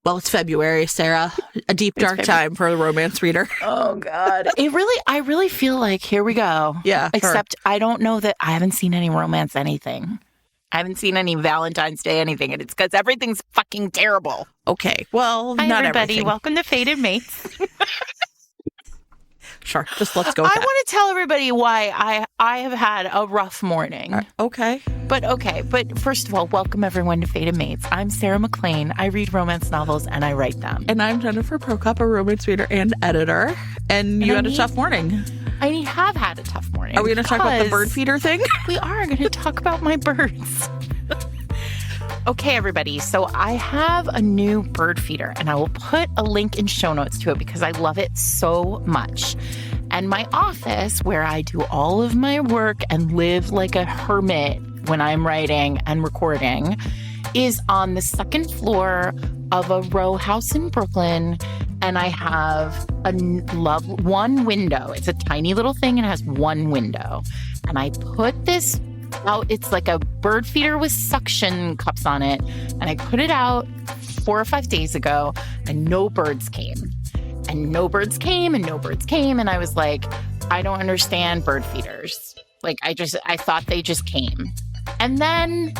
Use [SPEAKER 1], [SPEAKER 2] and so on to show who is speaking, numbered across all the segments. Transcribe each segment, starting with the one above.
[SPEAKER 1] Well, it's February, Sarah. A deep, dark time for a romance reader.
[SPEAKER 2] Oh, God. I really feel like, here we go.
[SPEAKER 1] Yeah.
[SPEAKER 2] Except I don't know that I haven't seen any romance anything. I haven't seen any Valentine's Day anything, and it's because everything's fucking terrible.
[SPEAKER 1] Okay. Well,
[SPEAKER 2] Hi,
[SPEAKER 1] not
[SPEAKER 2] everybody.
[SPEAKER 1] everything.
[SPEAKER 2] Welcome to Fated Mates.
[SPEAKER 1] Sure. Just let's go with
[SPEAKER 2] I
[SPEAKER 1] that.
[SPEAKER 2] want to tell everybody why I have had a rough morning.
[SPEAKER 1] Okay.
[SPEAKER 2] But first of all, welcome everyone to Fated Mates. I'm Sarah McLean. I read romance novels and I write them.
[SPEAKER 1] And I'm Jennifer Prokop, a romance reader and editor. And you had a tough morning.
[SPEAKER 2] I have had a tough morning.
[SPEAKER 1] Are we going to talk about the bird feeder thing?
[SPEAKER 2] We are going to talk about my birds. Okay, everybody. So I have a new bird feeder, and I will put a link in show notes to it because I love it so much. And my office, where I do all of my work and live like a hermit when I'm writing and recording, is on the second floor of a row house in Brooklyn. And I have one window. It's a tiny little thing and it has one window. And I put this out. It's like a bird feeder with suction cups on it. And I put it out 4 or 5 days ago and no birds came. And no birds came and no birds came. And I was like, I don't understand bird feeders. Like, I thought they just came. And then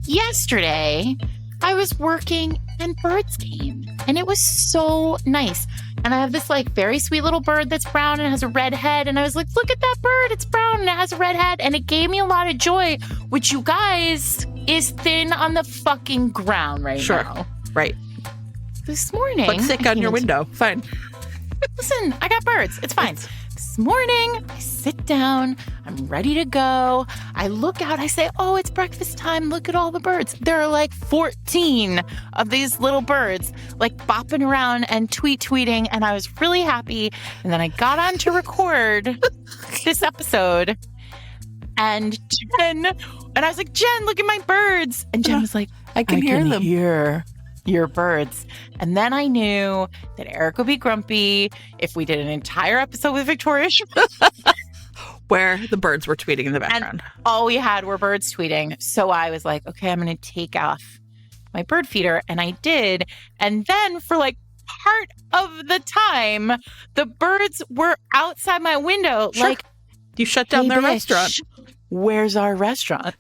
[SPEAKER 2] yesterday I was working and birds came. And it was so nice. And I have this like very sweet little bird that's brown and has a red head. And I was like, look at that bird. It's brown and it has a red head. And it gave me a lot of joy, which you guys is thin on the fucking ground right now.
[SPEAKER 1] Right.
[SPEAKER 2] This morning.
[SPEAKER 1] Put sick on your window. Fine.
[SPEAKER 2] Listen, I got birds. It's fine. This morning, I sit down. I'm ready to go. I look out. I say, oh, it's breakfast time. Look at all the birds. There are like 14 of these little birds like bopping around and tweeting. And I was really happy. And then I got on to record this episode. And I was like, Jen, look at my birds. And Jen was like,
[SPEAKER 1] I can hear them.
[SPEAKER 2] Hear your birds. And then I knew that Eric would be grumpy if we did an entire episode with Victoria
[SPEAKER 1] where the birds were tweeting in the background.
[SPEAKER 2] And all we had were birds tweeting. So I was like, okay, I'm going to take off my bird feeder. And I did. And then for like part of the time, the birds were outside my window.
[SPEAKER 1] Sure.
[SPEAKER 2] Like,
[SPEAKER 1] you shut down their
[SPEAKER 2] bitch,
[SPEAKER 1] restaurant.
[SPEAKER 2] Where's our restaurant?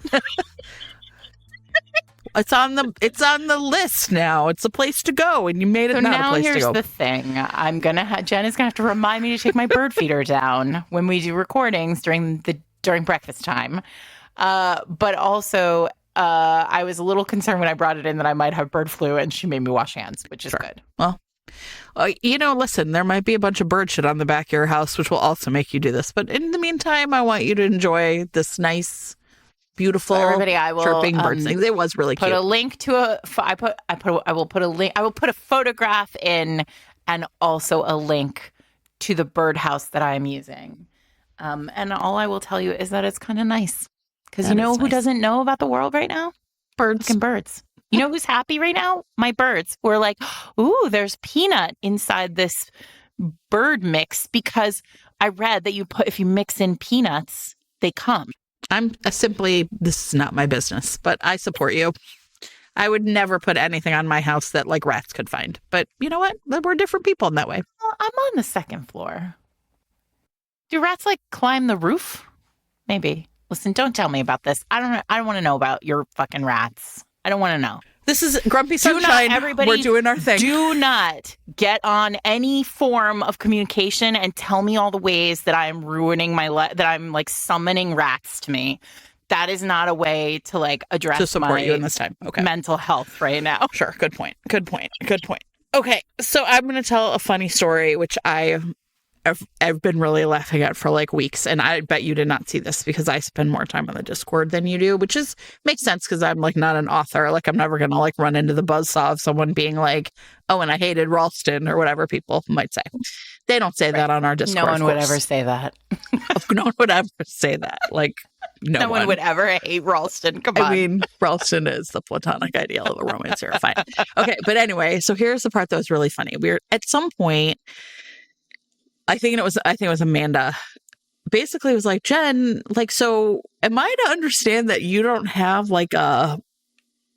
[SPEAKER 1] It's on the list now. It's a place to go, and you made it not a place to go.
[SPEAKER 2] So now here's the thing. Jen is gonna have to remind me to take my bird feeder down when we do recordings during breakfast time. But also, I was a little concerned when I brought it in that I might have bird flu, and she made me wash hands, which is good.
[SPEAKER 1] Well, listen, there might be a bunch of bird shit on the back of your house, which will also make you do this. But in the meantime, I want you to enjoy this nice, beautiful,
[SPEAKER 2] everybody, I will,
[SPEAKER 1] chirping bird thing. It was really
[SPEAKER 2] put
[SPEAKER 1] cute.
[SPEAKER 2] A link to I will put a link. I will put a photograph in, and also a link to the birdhouse that I am using. And all I will tell you is that it's kind of nice because you know who doesn't know about the world right now?
[SPEAKER 1] Birds.
[SPEAKER 2] Fucking birds. You know who's happy right now? My birds. Who are like, ooh, there's peanut inside this bird mix because I read that if you mix in peanuts, they come.
[SPEAKER 1] This is not my business, but I support you. I would never put anything on my house that like rats could find. But you know what? We're different people in that way.
[SPEAKER 2] Well, I'm on the second floor. Do rats like climb the roof? Maybe. Listen, don't tell me about this. I don't want to know about your fucking rats. I don't want to know.
[SPEAKER 1] This is Grumpy Sunshine. We're doing our thing.
[SPEAKER 2] Do not get on any form of communication and tell me all the ways that I'm ruining that I'm like summoning rats to me. That is not a way to like address
[SPEAKER 1] to support you in this time. Okay.
[SPEAKER 2] Mental health right now.
[SPEAKER 1] Sure. Good point. Okay. So I'm going to tell a funny story, which I've been really laughing at for like weeks. And I bet you did not see this because I spend more time on the Discord than you do, which makes sense because I'm like not an author. Like I'm never going to like run into the buzzsaw of someone being like, oh, and I hated Ralston or whatever people might say. They don't say that on our Discord.
[SPEAKER 2] No one would ever say that.
[SPEAKER 1] No one would ever say that. Like no
[SPEAKER 2] one would ever hate Ralston. Come on.
[SPEAKER 1] I mean, Ralston is the platonic ideal of a romance hero. Fine. Okay. But anyway, so here's the part that was really funny. We were at some point, I think it was Amanda. Basically, it was like, Jen, like, so am I to understand that you don't have like a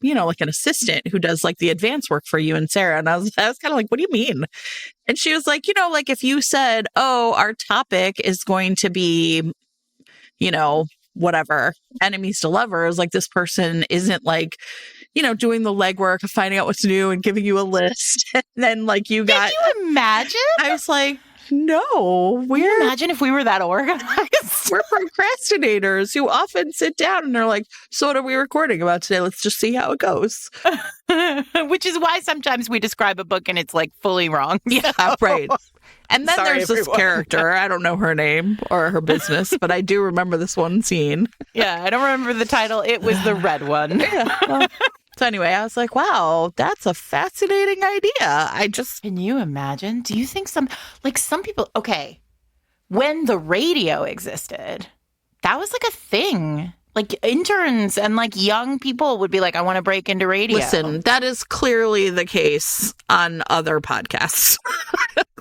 [SPEAKER 1] like an assistant who does like the advanced work for you and Sarah. And I was kind of like, what do you mean? And she was like, like if you said, oh, our topic is going to be, whatever, enemies to lovers, like this person isn't like, doing the legwork of finding out what's new and giving you a list. And then like you got.
[SPEAKER 2] Can you imagine?
[SPEAKER 1] I was like, no,
[SPEAKER 2] imagine if we were that organized.
[SPEAKER 1] We're procrastinators who often sit down and they're like, so what are we recording about today? Let's just see how it goes.
[SPEAKER 2] Which is why sometimes we describe a book and it's like fully wrong.
[SPEAKER 1] Yeah, right. And then there's this
[SPEAKER 2] everyone.
[SPEAKER 1] character. I don't know her name or her business, but I do remember this one scene.
[SPEAKER 2] Yeah, I don't remember the title. It was the red one.
[SPEAKER 1] Yeah. So anyway, I was like, wow, that's a fascinating idea.
[SPEAKER 2] Can you imagine? Do you think some people, okay, when the radio existed, that was like a thing. Like interns and like young people would be like, I want to break into radio.
[SPEAKER 1] Listen, that is clearly the case on other podcasts.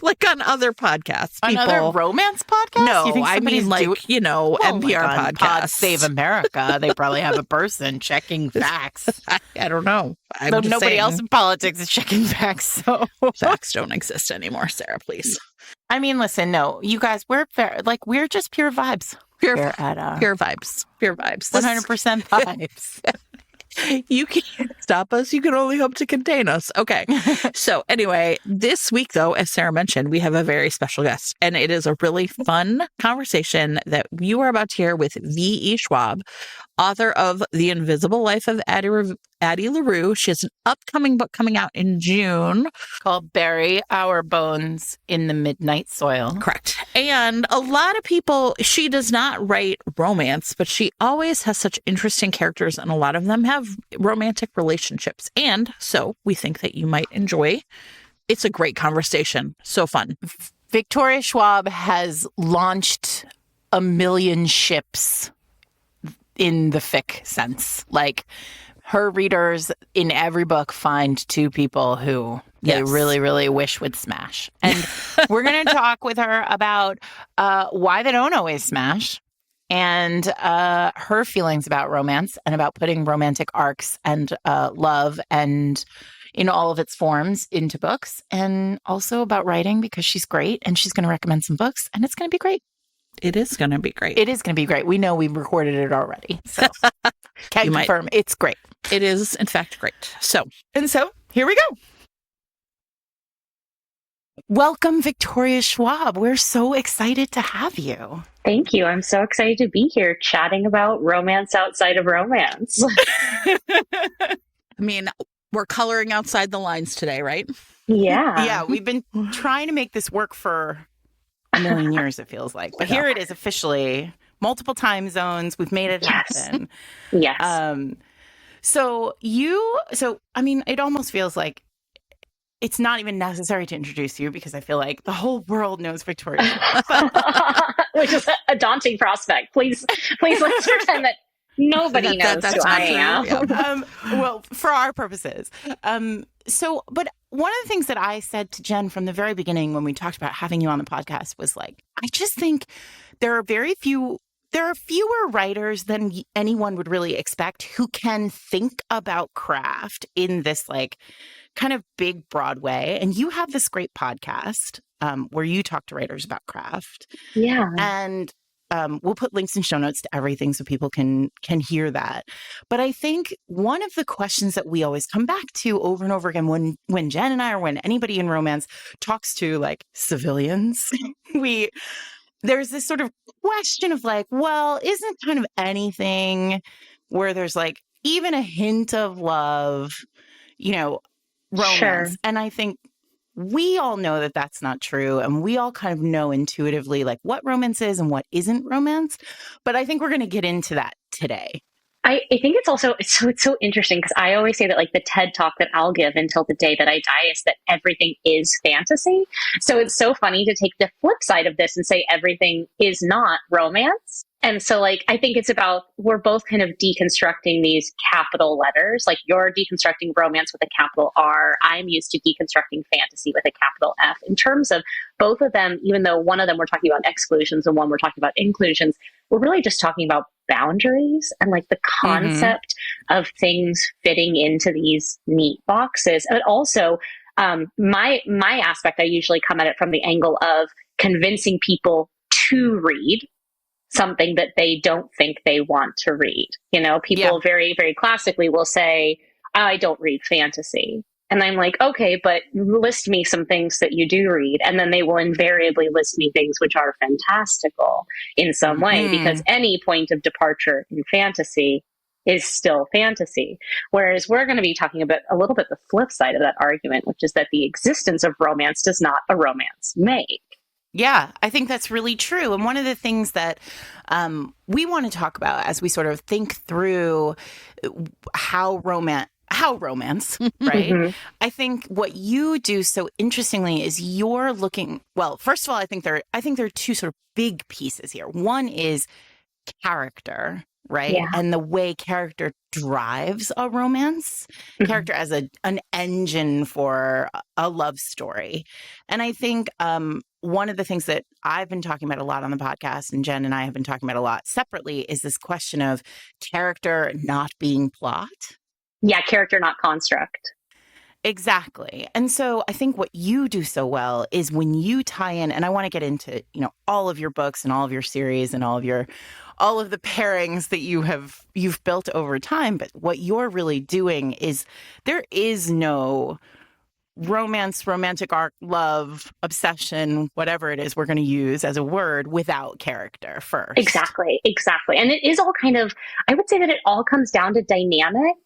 [SPEAKER 1] Like on other podcasts.
[SPEAKER 2] On other romance podcasts?
[SPEAKER 1] No, I mean like, NPR podcasts.
[SPEAKER 2] Pod Save America. They probably have a person checking facts.
[SPEAKER 1] I don't know.
[SPEAKER 2] Though nobody else in politics is checking facts. So
[SPEAKER 1] facts don't exist anymore, Sarah, please.
[SPEAKER 2] I mean, listen, no, you guys, we're fair. Like, we're just pure vibes.
[SPEAKER 1] Pure vibes.
[SPEAKER 2] 100% vibes.
[SPEAKER 1] You can't stop us. You can only hope to contain us. Okay. So anyway, this week, though, as Sarah mentioned, we have a very special guest. And it is a really fun conversation that you are about to hear with VE Schwab, author of The Invisible Life of Addie LaRue. She has an upcoming book coming out in June
[SPEAKER 2] called Bury Our Bones in the Midnight Soil.
[SPEAKER 1] Correct. And a lot of people, she does not write romance, but she always has such interesting characters, and a lot of them have romantic relationships. And so we think that you might enjoy. It's a great conversation. So fun.
[SPEAKER 2] Victoria Schwab has launched a million ships in the fic sense. Like, her readers in every book find two people who they really, really wish would smash. And we're going to talk with her about why they don't always smash, and her feelings about romance and about putting romantic arcs and love and in all of its forms into books, and also about writing, because she's great and she's going to recommend some books, and it's going to be great.
[SPEAKER 1] It is going to be great.
[SPEAKER 2] It is going to be great. We know we recorded it already. So can confirm it's great.
[SPEAKER 1] It is, in fact, great. So
[SPEAKER 2] here we go. Welcome, Victoria Schwab. We're so excited to have you.
[SPEAKER 3] Thank you. I'm so excited to be here chatting about romance outside of romance.
[SPEAKER 1] I mean, we're coloring outside the lines today, right?
[SPEAKER 3] Yeah.
[SPEAKER 2] Yeah, we've been trying to make this work for a million years, it feels like. But here it is officially. Multiple time zones. We've made it happen.
[SPEAKER 3] Yes.
[SPEAKER 2] So I mean, it almost feels like it's not even necessary to introduce you, because I feel like the whole world knows Victoria.
[SPEAKER 3] Which is a daunting prospect. Please let's pretend that nobody knows who I am.
[SPEAKER 1] Yeah.
[SPEAKER 2] Well, for our purposes. But one of the things that I said to Jen from the very beginning when we talked about having you on the podcast was like, I just think there are fewer writers than anyone would really expect who can think about craft in this like kind of big, broad way. And you have this great podcast where you talk to writers about craft.
[SPEAKER 3] Yeah.
[SPEAKER 2] And we'll put links in show notes to everything so people can hear that. But I think one of the questions that we always come back to over and over again when Jen and I, or when anybody in romance talks to like civilians, there's this sort of question of like, well, isn't kind of anything where there's like even a hint of love, romance?
[SPEAKER 3] Sure.
[SPEAKER 2] And I think we all know that that's not true. And we all kind of know intuitively like what romance is and what isn't romance. But I think we're going to get into that today.
[SPEAKER 3] I think it's so interesting, because I always say that like the TED talk that I'll give until the day that I die is that everything is fantasy. So it's so funny to take the flip side of this and say everything is not romance. And so like, I think it's about, we're both kind of deconstructing these capital letters. Like, you're deconstructing romance with a capital R. I'm used to deconstructing fantasy with a capital F. In terms of both of them, even though one of them we're talking about exclusions and one we're talking about inclusions, we're really just talking about boundaries and like the concept of things fitting into these neat boxes. But also, my aspect, I usually come at it from the angle of convincing people to read something that they don't think they want to read. You know, people very, very classically will say, I don't read fantasy. And I'm like, okay, but list me some things that you do read. And then they will invariably list me things which are fantastical in some way, because any point of departure in fantasy is still fantasy. Whereas we're going to be talking about a little bit the flip side of that argument, which is that the existence of romance does not a romance make.
[SPEAKER 2] Yeah, I think that's really true. And one of the things that we want to talk about as we sort of think through how romance, right? I think what you do so interestingly is you're looking, well, first of all, I think there are two sort of big pieces here. One is character, right?
[SPEAKER 3] Yeah.
[SPEAKER 2] And the way character drives a romance, character as an engine for a love story. And I think one of the things that I've been talking about a lot on the podcast, and Jen and I have been talking about a lot separately, is this question of character not being plot.
[SPEAKER 3] Yeah, character, not construct.
[SPEAKER 2] Exactly. And so I think what you do so well is when you tie in, and I want to get into, all of your books and all of your series and all of the pairings that you've built over time, but what you're really doing is there is no romance, romantic arc, love, obsession, whatever it is we're going to use as a word without character first.
[SPEAKER 3] Exactly. And it is all kind of, I would say that it all comes down to dynamic.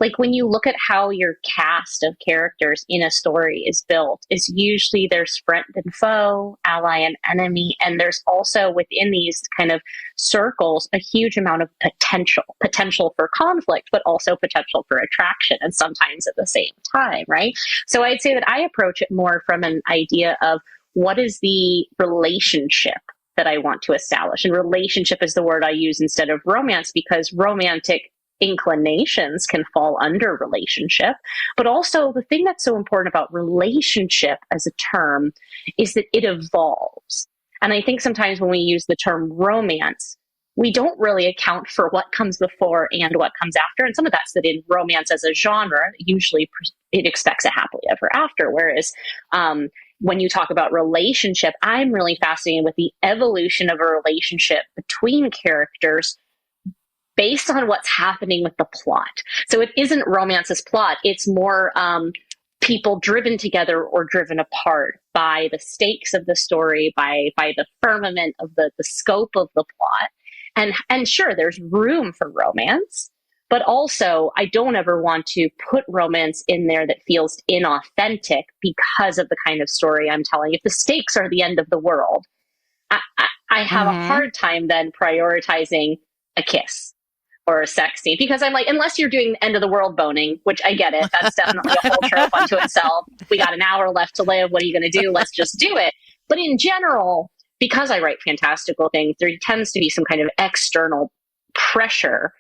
[SPEAKER 3] Like when you look at how your cast of characters in a story is built, is usually there's friend and foe, ally and enemy, and there's also within these kind of circles a huge amount of potential for conflict, but also potential for attraction, and sometimes at the same time, right? So I'd say that I approach it more from an idea of what is the relationship that I want to establish, and relationship is the word I use instead of romance, because romantic inclinations can fall under relationship. But also the thing that's so important about relationship as a term is that it evolves. And I think sometimes when we use the term romance, we don't really account for what comes before and what comes after. And some of that's that in romance as a genre, usually it expects a happily ever after. Whereas when you talk about relationship, I'm really fascinated with the evolution of a relationship between characters based on what's happening with the plot. So it isn't romance's plot. It's more people driven together or driven apart by the stakes of the story, by the firmament of the scope of the plot. And sure, there's room for romance, but also I don't ever want to put romance in there that feels inauthentic because of the kind of story I'm telling. If the stakes are the end of the world, I have a hard time then prioritizing a kiss or a sex scene, because I'm like, unless you're doing end of the world boning, which I get it, that's definitely a whole trope unto itself. We got an hour left to live. What are you going to do? Let's just do it. But in general, because I write fantastical things, there tends to be some kind of external pressure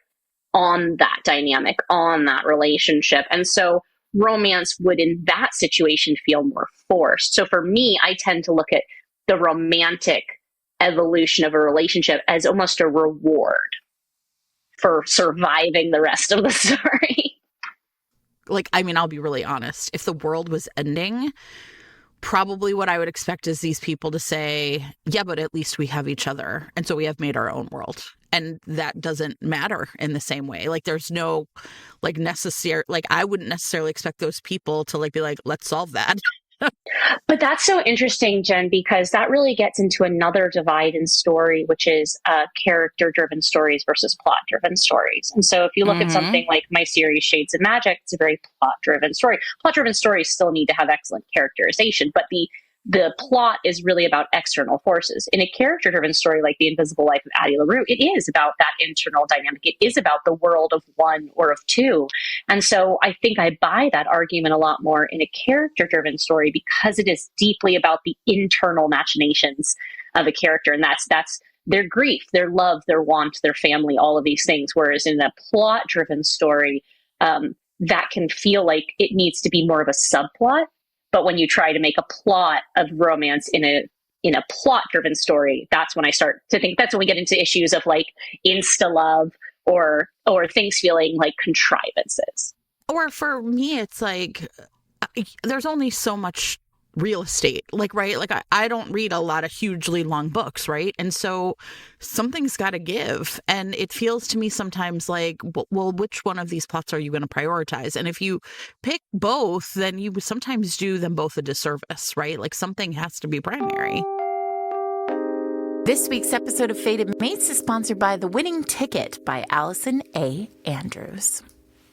[SPEAKER 3] on that dynamic, on that relationship. And so romance would in that situation feel more forced. So for me, I tend to look at the romantic evolution of a relationship as almost a reward for surviving the rest of the story.
[SPEAKER 1] Like, I mean, I'll be really honest. If the world was ending, probably what I would expect is these people to say, yeah, but at least we have each other. And so we have made our own world. And that doesn't matter in the same way. Like, there's no, like, necessary, like, I wouldn't necessarily expect those people to, like, be like, let's solve that.
[SPEAKER 3] But that's so interesting, Jen, because that really gets into another divide in story, which is character-driven stories versus plot-driven stories. And so if you look at something like my series Shades of Magic, it's a very plot-driven story. Plot-driven stories still need to have excellent characterization, but the plot is really about external forces. In a character-driven story like The Invisible Life of Addie LaRue, it is about that internal dynamic. It is about the world of one or of two. And so I think I buy that argument a lot more in a character-driven story because it is deeply about the internal machinations of a character. And that's their grief, their love, their want, their family, all of these things. Whereas in a plot-driven story, that can feel like it needs to be more of a subplot. But when you try to make a plot of romance in in a plot driven story, that's when I start to think, that's when we get into issues of like insta love or things feeling like contrivances.
[SPEAKER 1] Or for me, it's like there's only so much real estate, like, right? Like I don't read a lot of hugely long books, right? And so something's got to give. And it feels to me sometimes like, well, which one of these plots are you going to prioritize? And if you pick both, then you sometimes do them both a disservice, right? Like something has to be primary.
[SPEAKER 2] This week's episode of Fated Mates is sponsored by The Winning Ticket by Allison A. Andrews.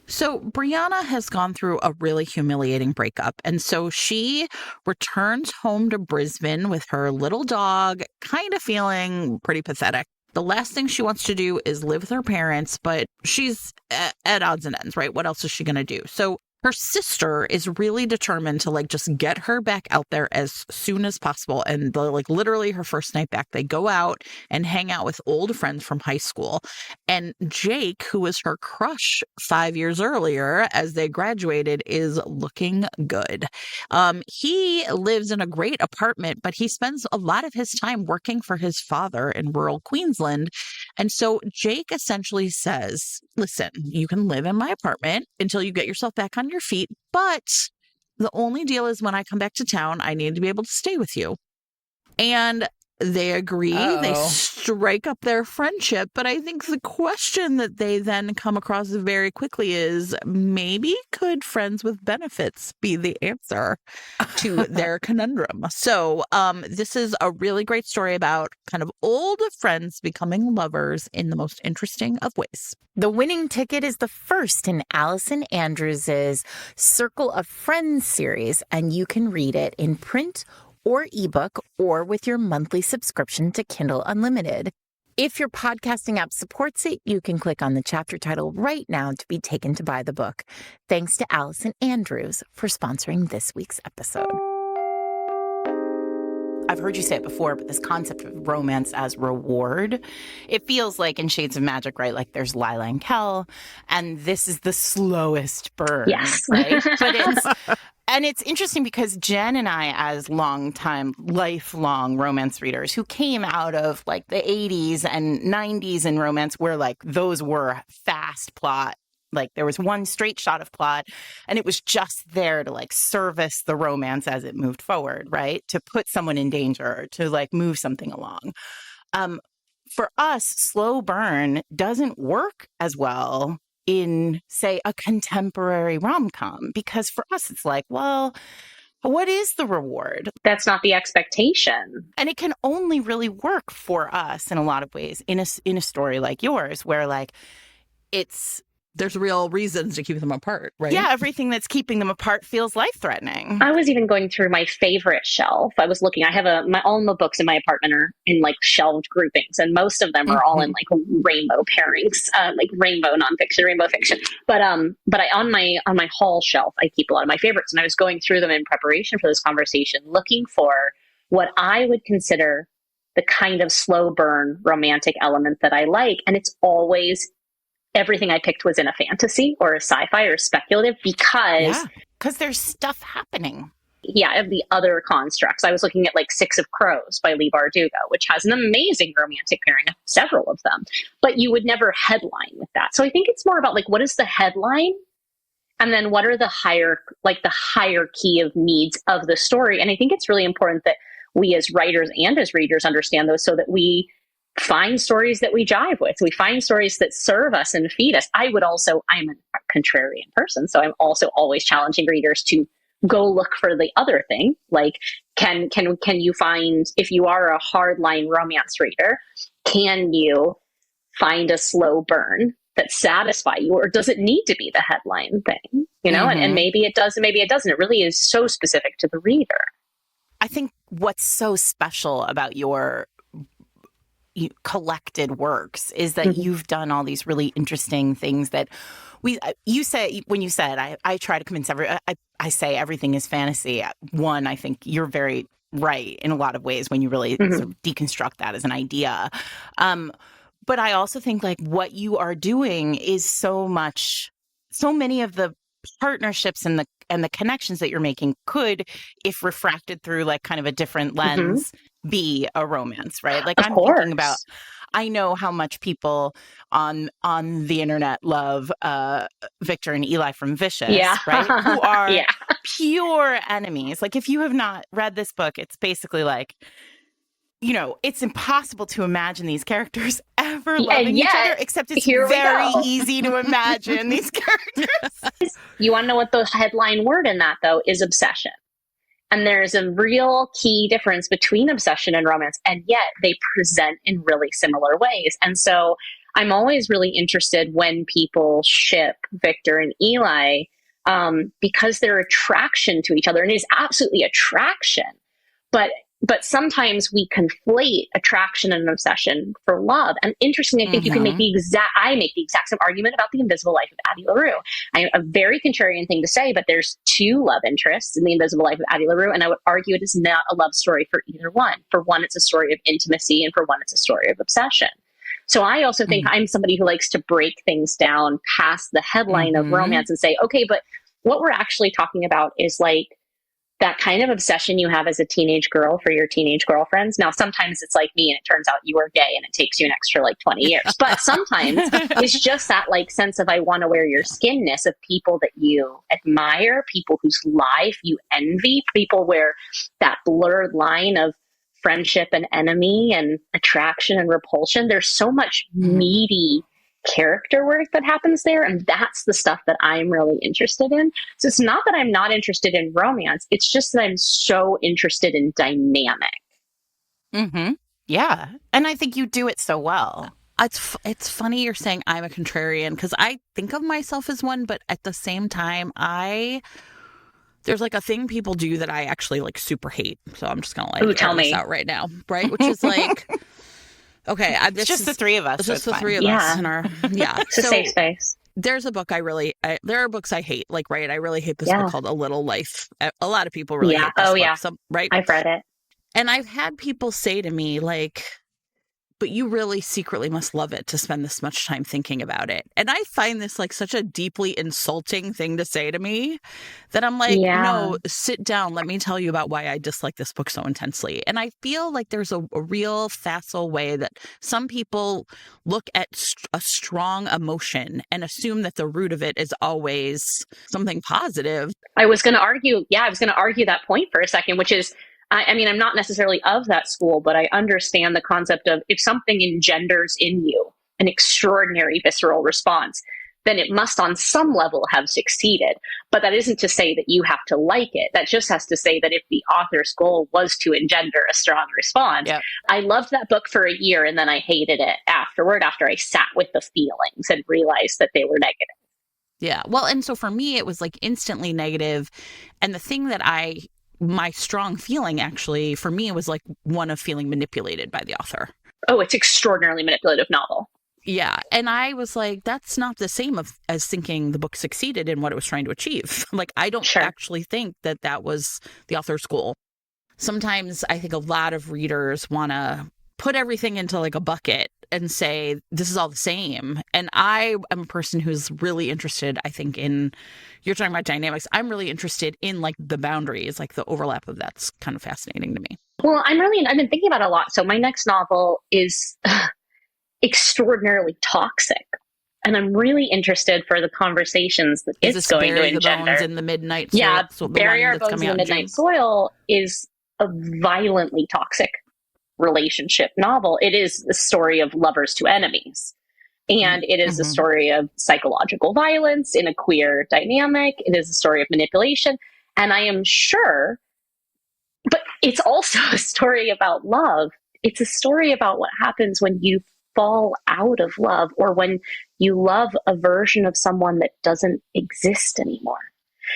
[SPEAKER 1] So Brianna has gone through a really humiliating breakup. And so she returns home to Brisbane with her little dog, kind of feeling pretty pathetic. The last thing she wants to do is live with her parents, but she's at odds and ends, right? What else is she going to do? So her sister is really determined to like just get her back out there as soon as possible. And like literally her first night back, they go out and hang out with old friends from high school. And Jake, who was her crush 5 years earlier as they graduated, is looking good. He lives in a great apartment, but he spends a lot of his time working for his father in rural Queensland. And so Jake essentially says, listen, you can live in my apartment until you get yourself back on your feet, but the only deal is when I come back to town, I need to be able to stay with you. And they agree.
[SPEAKER 2] Uh-oh.
[SPEAKER 1] They strike up their friendship. But I think the question that they then come across very quickly is, maybe could friends with benefits be the answer to their conundrum? So this is a really great story about kind of old friends becoming lovers in the most interesting of ways.
[SPEAKER 2] The Winning Ticket is the first in Allison Andrews' Circle of Friends series, and you can read it in print or ebook, or with your monthly subscription to Kindle Unlimited. If your podcasting app supports it, you can click on the chapter title right now to be taken to buy the book. Thanks to Allison Andrews for sponsoring this week's episode. I've heard you say it before, but this concept of romance as reward, it feels like in Shades of Magic, right? Like there's Lila and Kel, and this is the slowest burn,
[SPEAKER 3] Yes.
[SPEAKER 2] right? And it's interesting because Jen and I, as lifelong romance readers who came out of like the 80s and 90s in romance, where like those were fast plot, like there was one straight shot of plot and it was just there to like service the romance as it moved forward, right? To put someone in danger, to like move something along. For us, slow burn doesn't work as well in, say, a contemporary rom-com, because for us, it's like, well, what is the reward?
[SPEAKER 3] That's not the expectation.
[SPEAKER 2] And it can only really work for us in a lot of ways in a story like yours, where like
[SPEAKER 1] there's real reasons to keep them apart, right?
[SPEAKER 2] Yeah, everything that's keeping them apart feels life-threatening.
[SPEAKER 3] I was even going through my favorite shelf. I was looking, I have all my books in my apartment are in like shelved groupings, and most of them are all in like rainbow pairings, like rainbow nonfiction, rainbow fiction. But on my hall shelf, I keep a lot of my favorites, and I was going through them in preparation for this conversation, looking for what I would consider the kind of slow burn romantic element that I like, and it's always everything I picked was in a fantasy or a sci-fi or speculative, because
[SPEAKER 2] there's stuff happening.
[SPEAKER 3] Yeah, of the other constructs. I was looking at like Six of Crows by Leigh Bardugo, which has an amazing romantic pairing, several of them, but you would never headline with that. So I think it's more about like, what is the headline? And then what are the hierarchy of needs of the story? And I think it's really important that we as writers and as readers understand those, so that we find stories that we jive with. We find stories that serve us and feed us. I'm a contrarian person, so I'm also always challenging readers to go look for the other thing. Like, can you find, if you are a hardline romance reader, can you find a slow burn that satisfy you, or does it need to be the headline thing? You know, and maybe it does, and maybe it doesn't. It really is so specific to the reader.
[SPEAKER 2] I think what's so special about your collected works is that you've done all these really interesting things that I try to convince I say everything is fantasy. One, I think you're very right in a lot of ways when you really sort of deconstruct that as an idea. But I also think like what you are doing is so many of the partnerships and the connections that you're making could, if refracted through like kind of a different lens, be a romance, right? Like
[SPEAKER 3] Of
[SPEAKER 2] I'm
[SPEAKER 3] course.
[SPEAKER 2] thinking about, I know how much people on the internet love Victor and Eli from Vicious,
[SPEAKER 3] Yeah.
[SPEAKER 2] right? Who are
[SPEAKER 3] Yeah.
[SPEAKER 2] pure enemies. Like if you have not read this book, it's basically like, you know, it's impossible to imagine these characters ever
[SPEAKER 3] And
[SPEAKER 2] loving each
[SPEAKER 3] yet,
[SPEAKER 2] other, except it's
[SPEAKER 3] here we
[SPEAKER 2] very
[SPEAKER 3] go.
[SPEAKER 2] easy to imagine these characters.
[SPEAKER 3] You want to know what the headline word in that, though, is obsession. And there's a real key difference between obsession and romance, and yet they present in really similar ways. And so I'm always really interested when people ship Victor and Eli, because their attraction to each other, and it is absolutely attraction, but sometimes we conflate attraction and obsession for love. And interestingly, I think you can make I make the exact same argument about The Invisible Life of Addie LaRue. A very contrarian thing to say, but there's two love interests in The Invisible Life of Addie LaRue, and I would argue it is not a love story for either one. For one, it's a story of intimacy, and for one, it's a story of obsession. So I also think I'm somebody who likes to break things down past the headline of romance and say, okay, but what we're actually talking about is like that kind of obsession you have as a teenage girl for your teenage girlfriends. Now, sometimes it's like me and it turns out you are gay and it takes you an extra like 20 years. But sometimes it's just that like sense of I want to wear your skinness of people that you admire, people whose life you envy, people where that blurred line of friendship and enemy and attraction and repulsion. There's so much meaty character work that happens there, and that's the stuff that I'm really interested in. So it's not that I'm not interested in romance, it's just that I'm so interested in dynamic.
[SPEAKER 2] Yeah, and I think you do it so well.
[SPEAKER 1] It's funny you're saying I'm a contrarian, because I think of myself as one, but at the same time there's like a thing people do that I actually like super hate, so I'm just gonna like
[SPEAKER 3] tell
[SPEAKER 1] this
[SPEAKER 3] me
[SPEAKER 1] out right now, right? Which is like okay,
[SPEAKER 2] it's just the three of us.
[SPEAKER 1] It's just
[SPEAKER 2] so
[SPEAKER 1] the
[SPEAKER 2] it's
[SPEAKER 1] three of
[SPEAKER 2] fine.
[SPEAKER 1] us in our
[SPEAKER 3] It's a safe space.
[SPEAKER 1] There's a book there are books I hate, like, right? I really hate this book called A Little Life. A lot of people really hate this book. Some, right?
[SPEAKER 3] I've read it.
[SPEAKER 1] And I've had people say to me, like, but you really secretly must love it to spend this much time thinking about it. And I find this like such a deeply insulting thing to say to me that I'm like, no, sit down. Let me tell you about why I dislike this book so intensely. And I feel like there's a real facile way that some people look at a strong emotion and assume that the root of it is always something positive.
[SPEAKER 3] I was going to argue that point for a second, which is, I mean, I'm not necessarily of that school, but I understand the concept of if something engenders in you an extraordinary visceral response, then it must on some level have succeeded. But that isn't to say that you have to like it. That just has to say that if the author's goal was to engender a strong response. I loved that book for a year and then I hated it afterward, after I sat with the feelings and realized that they were negative.
[SPEAKER 1] Yeah. Well, and so for me, it was like instantly negative. And the thing that my strong feeling actually for me was like one of feeling manipulated by the author.
[SPEAKER 3] Oh, it's extraordinarily manipulative novel.
[SPEAKER 1] Yeah. And I was like, that's not the same as thinking the book succeeded in what it was trying to achieve. Like, I don't actually think that was the author's goal. Sometimes I think a lot of readers want to put everything into like a bucket and say, this is all the same. And I am a person who's really interested, I think, in, you're talking about dynamics. I'm really interested in like the boundaries, like the overlap of that's kind of fascinating to me.
[SPEAKER 3] Well, I've been thinking about it a lot. So my next novel is extraordinarily toxic. And I'm really interested for the conversations that it's going to engender.
[SPEAKER 1] Bones in the Midnight Soil.
[SPEAKER 3] Yeah, Bury Our Bones in the Midnight Soil is a violently toxic relationship novel. It is the story of lovers to enemies. And it is a story of psychological violence in a queer dynamic. It is a story of manipulation. And I am sure, but it's also a story about love. It's a story about what happens when you fall out of love, or when you love a version of someone that doesn't exist anymore.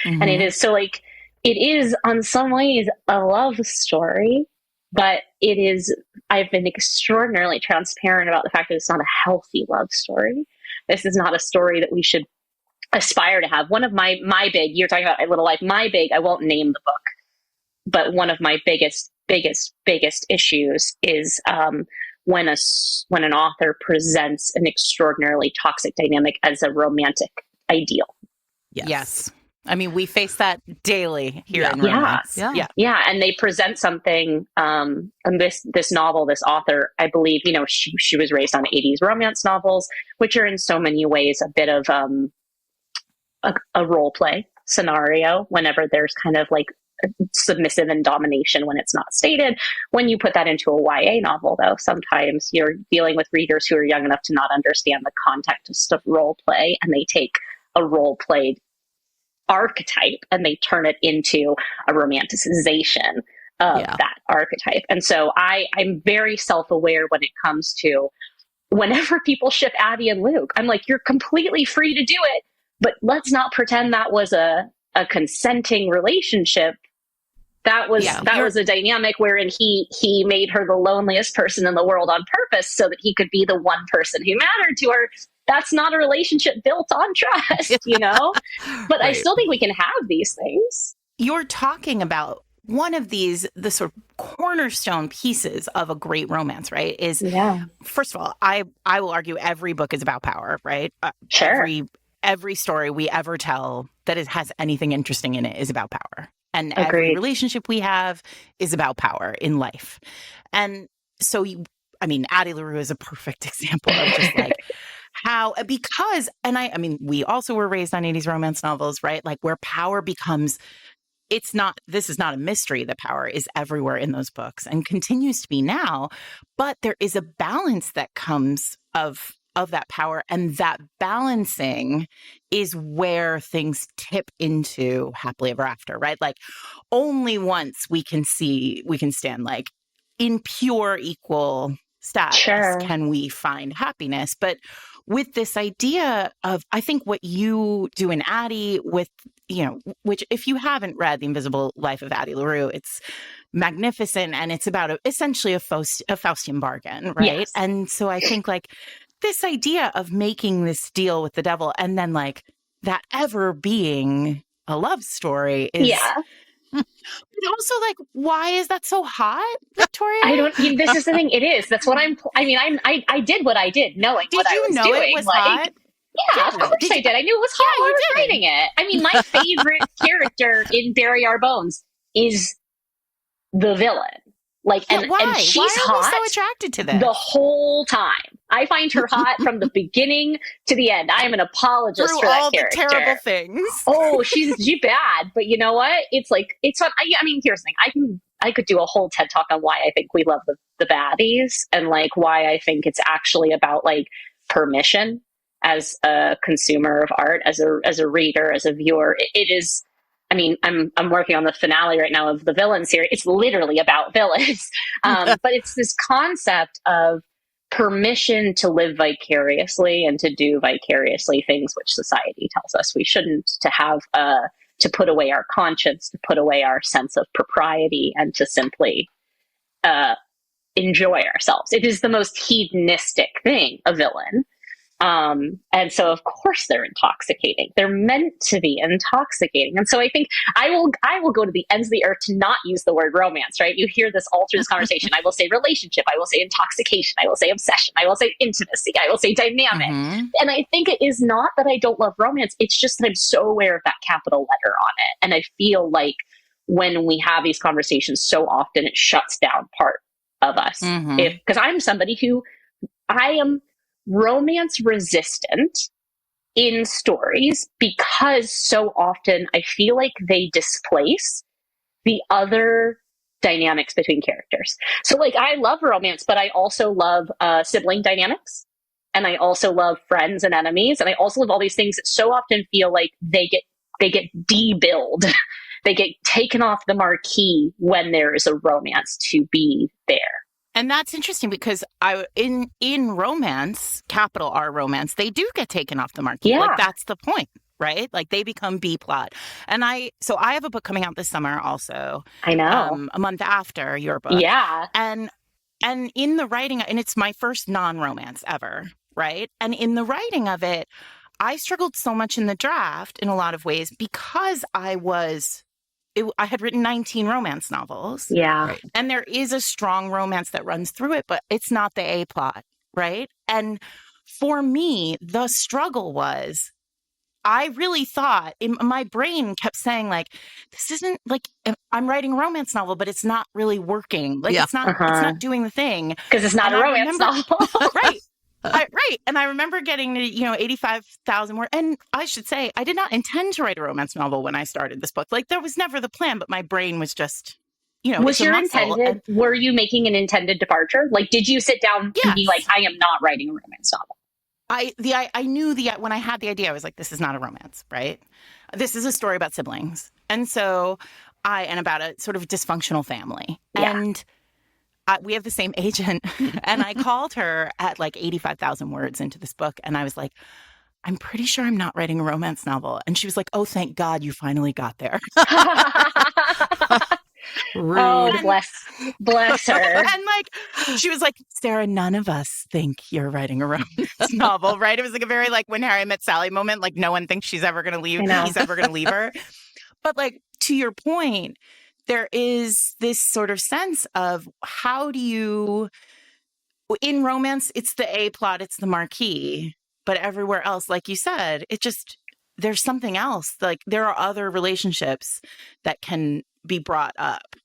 [SPEAKER 3] And it is so like, it is on some ways a love story, but I've been extraordinarily transparent about the fact that it's not a healthy love story. This is not a story that we should aspire to have. One of my big, you're talking about A Little Life, I won't name the book, but one of my biggest issues is when an author presents an extraordinarily toxic dynamic as a romantic ideal.
[SPEAKER 2] Yes. I mean, we face that daily here in
[SPEAKER 3] Yeah.
[SPEAKER 2] romance.
[SPEAKER 1] Yeah.
[SPEAKER 3] Yeah, and they present something. And this novel, this author, I believe, she was raised on '80s romance novels, which are in so many ways a bit of a role play scenario. Whenever there's kind of like submissive and domination when it's not stated. When you put that into a YA novel, though, sometimes you're dealing with readers who are young enough to not understand the context of role play, and they take a role played archetype and they turn it into a romanticization of that archetype. And so I'm very self-aware when it comes to whenever people ship Addie and Luke, I'm like, you're completely free to do it, but let's not pretend that was a consenting relationship. That was a dynamic wherein he made her the loneliest person in the world on purpose so that he could be the one person who mattered to her. That's not a relationship built on trust, But I still think we can have these things.
[SPEAKER 2] You're talking about one of the sort of cornerstone pieces of a great romance, right? First of all, I will argue every book is about power, right?
[SPEAKER 3] Sure.
[SPEAKER 2] Every story we ever tell that it has anything interesting in it is about power. And
[SPEAKER 3] Agreed.
[SPEAKER 2] Every relationship we have is about power in life. And so, Addie LaRue is a perfect example of just like how, because, and I mean, we also were raised on 80s romance novels, right? Like where power becomes, this is not a mystery that power is everywhere in those books and continues to be now, but there is a balance that comes of that power, and that balancing is where things tip into happily ever after, right? Like only once we can stand like in pure equal status can we find happiness. But with this idea of, I think what you do in Addie with, which if you haven't read The Invisible Life of Addie LaRue, it's magnificent, and it's about essentially a Faustian bargain, right?
[SPEAKER 3] Yes.
[SPEAKER 2] And so I think like this idea of making this deal with the devil and then like that ever being a love story is but also like, why is that so hot, Victoria?
[SPEAKER 3] This is the thing. It is. That's what I did what I did knowing what I was doing.
[SPEAKER 2] Did you know it was hot?
[SPEAKER 3] Yeah, of course I did. I knew it was hot while I was writing it. I mean, my favorite character in Bury Our Bones is the villain. Like, and she's
[SPEAKER 2] hot. Why are we so attracted to this?
[SPEAKER 3] The whole time. I find her hot from the beginning to the end. I am an apologist for that character.
[SPEAKER 2] Through all the terrible things.
[SPEAKER 3] Oh, she's bad. But you know what? It's like, it's fun. I mean, here's the thing. I could do a whole TED talk on why I think we love the baddies, and like why I think it's actually about like permission as a consumer of art, as a reader, as a viewer. It is. I mean, I'm working on the finale right now of the villain series. It's literally about villains, but it's this concept of permission to live vicariously and to do vicariously things which society tells us we shouldn't. To have to put away our conscience, to put away our sense of propriety, and to simply enjoy ourselves. It is the most hedonistic thing, a villain. And so of course they're intoxicating. They're meant to be intoxicating. And so I think I will go to the ends of the earth to not use the word romance, right? You hear this all through this conversation. I will say relationship. I will say intoxication. I will say obsession. I will say intimacy. I will say dynamic. Mm-hmm. And I think it is not that I don't love romance. It's just that I'm so aware of that capital letter on it. And I feel like when we have these conversations so often, it shuts down part of us. Mm-hmm. Because I'm somebody who I am romance resistant in stories because so often I feel like they displace the other dynamics between characters. So like I love romance, but I also love sibling dynamics, and I also love friends and enemies, and I also love all these things that so often feel like they get de-billed. They get taken off the marquee when there is a romance to be there.
[SPEAKER 2] And that's interesting because in romance, capital R romance, they do get taken off the marquee. Yeah. Like that's the point, right? Like they become B plot. And I have a book coming out this summer also.
[SPEAKER 3] I know.
[SPEAKER 2] A month after your book.
[SPEAKER 3] Yeah.
[SPEAKER 2] And in the writing, and it's my first non-romance ever, right? And in the writing of it, I struggled so much in the draft in a lot of ways because I had written 19 romance novels.
[SPEAKER 3] Yeah.
[SPEAKER 2] Right? And there is a strong romance that runs through it, but it's not the A plot, right? And for me, the struggle was I really thought, my brain kept saying like, this isn't like, I'm writing a romance novel, but it's not really working. Like it's not doing the thing.
[SPEAKER 3] Because it's not a romance novel.
[SPEAKER 2] Right. Right. And I remember getting to, 85,000 words. And I should say, I did not intend to write a romance novel when I started this book. Like that was never the plan, but my brain was just,
[SPEAKER 3] was your intended, were you making an intended departure? Like, did you sit down and be like, I am not writing a romance novel?
[SPEAKER 2] I knew when I had the idea, I was like, this is not a romance, right? This is a story about siblings. And so and about a sort of dysfunctional family. Yeah. And we have the same agent. And I called her at like 85,000 words into this book. And I was like, I'm pretty sure I'm not writing a romance novel. And she was like, oh, thank God you finally got there.
[SPEAKER 3] Rude. Oh, bless her.
[SPEAKER 2] And like, she was like, Sarah, none of us think you're writing a romance novel, right? It was like a very like When Harry Met Sally moment. Like no one thinks she's ever going to leave. He's ever going to leave her. But like, to your point, there is this sort of sense of how do you, in romance, it's the A plot, it's the marquee. But everywhere else, like you said, there's something else. Like there are other relationships that can be brought up.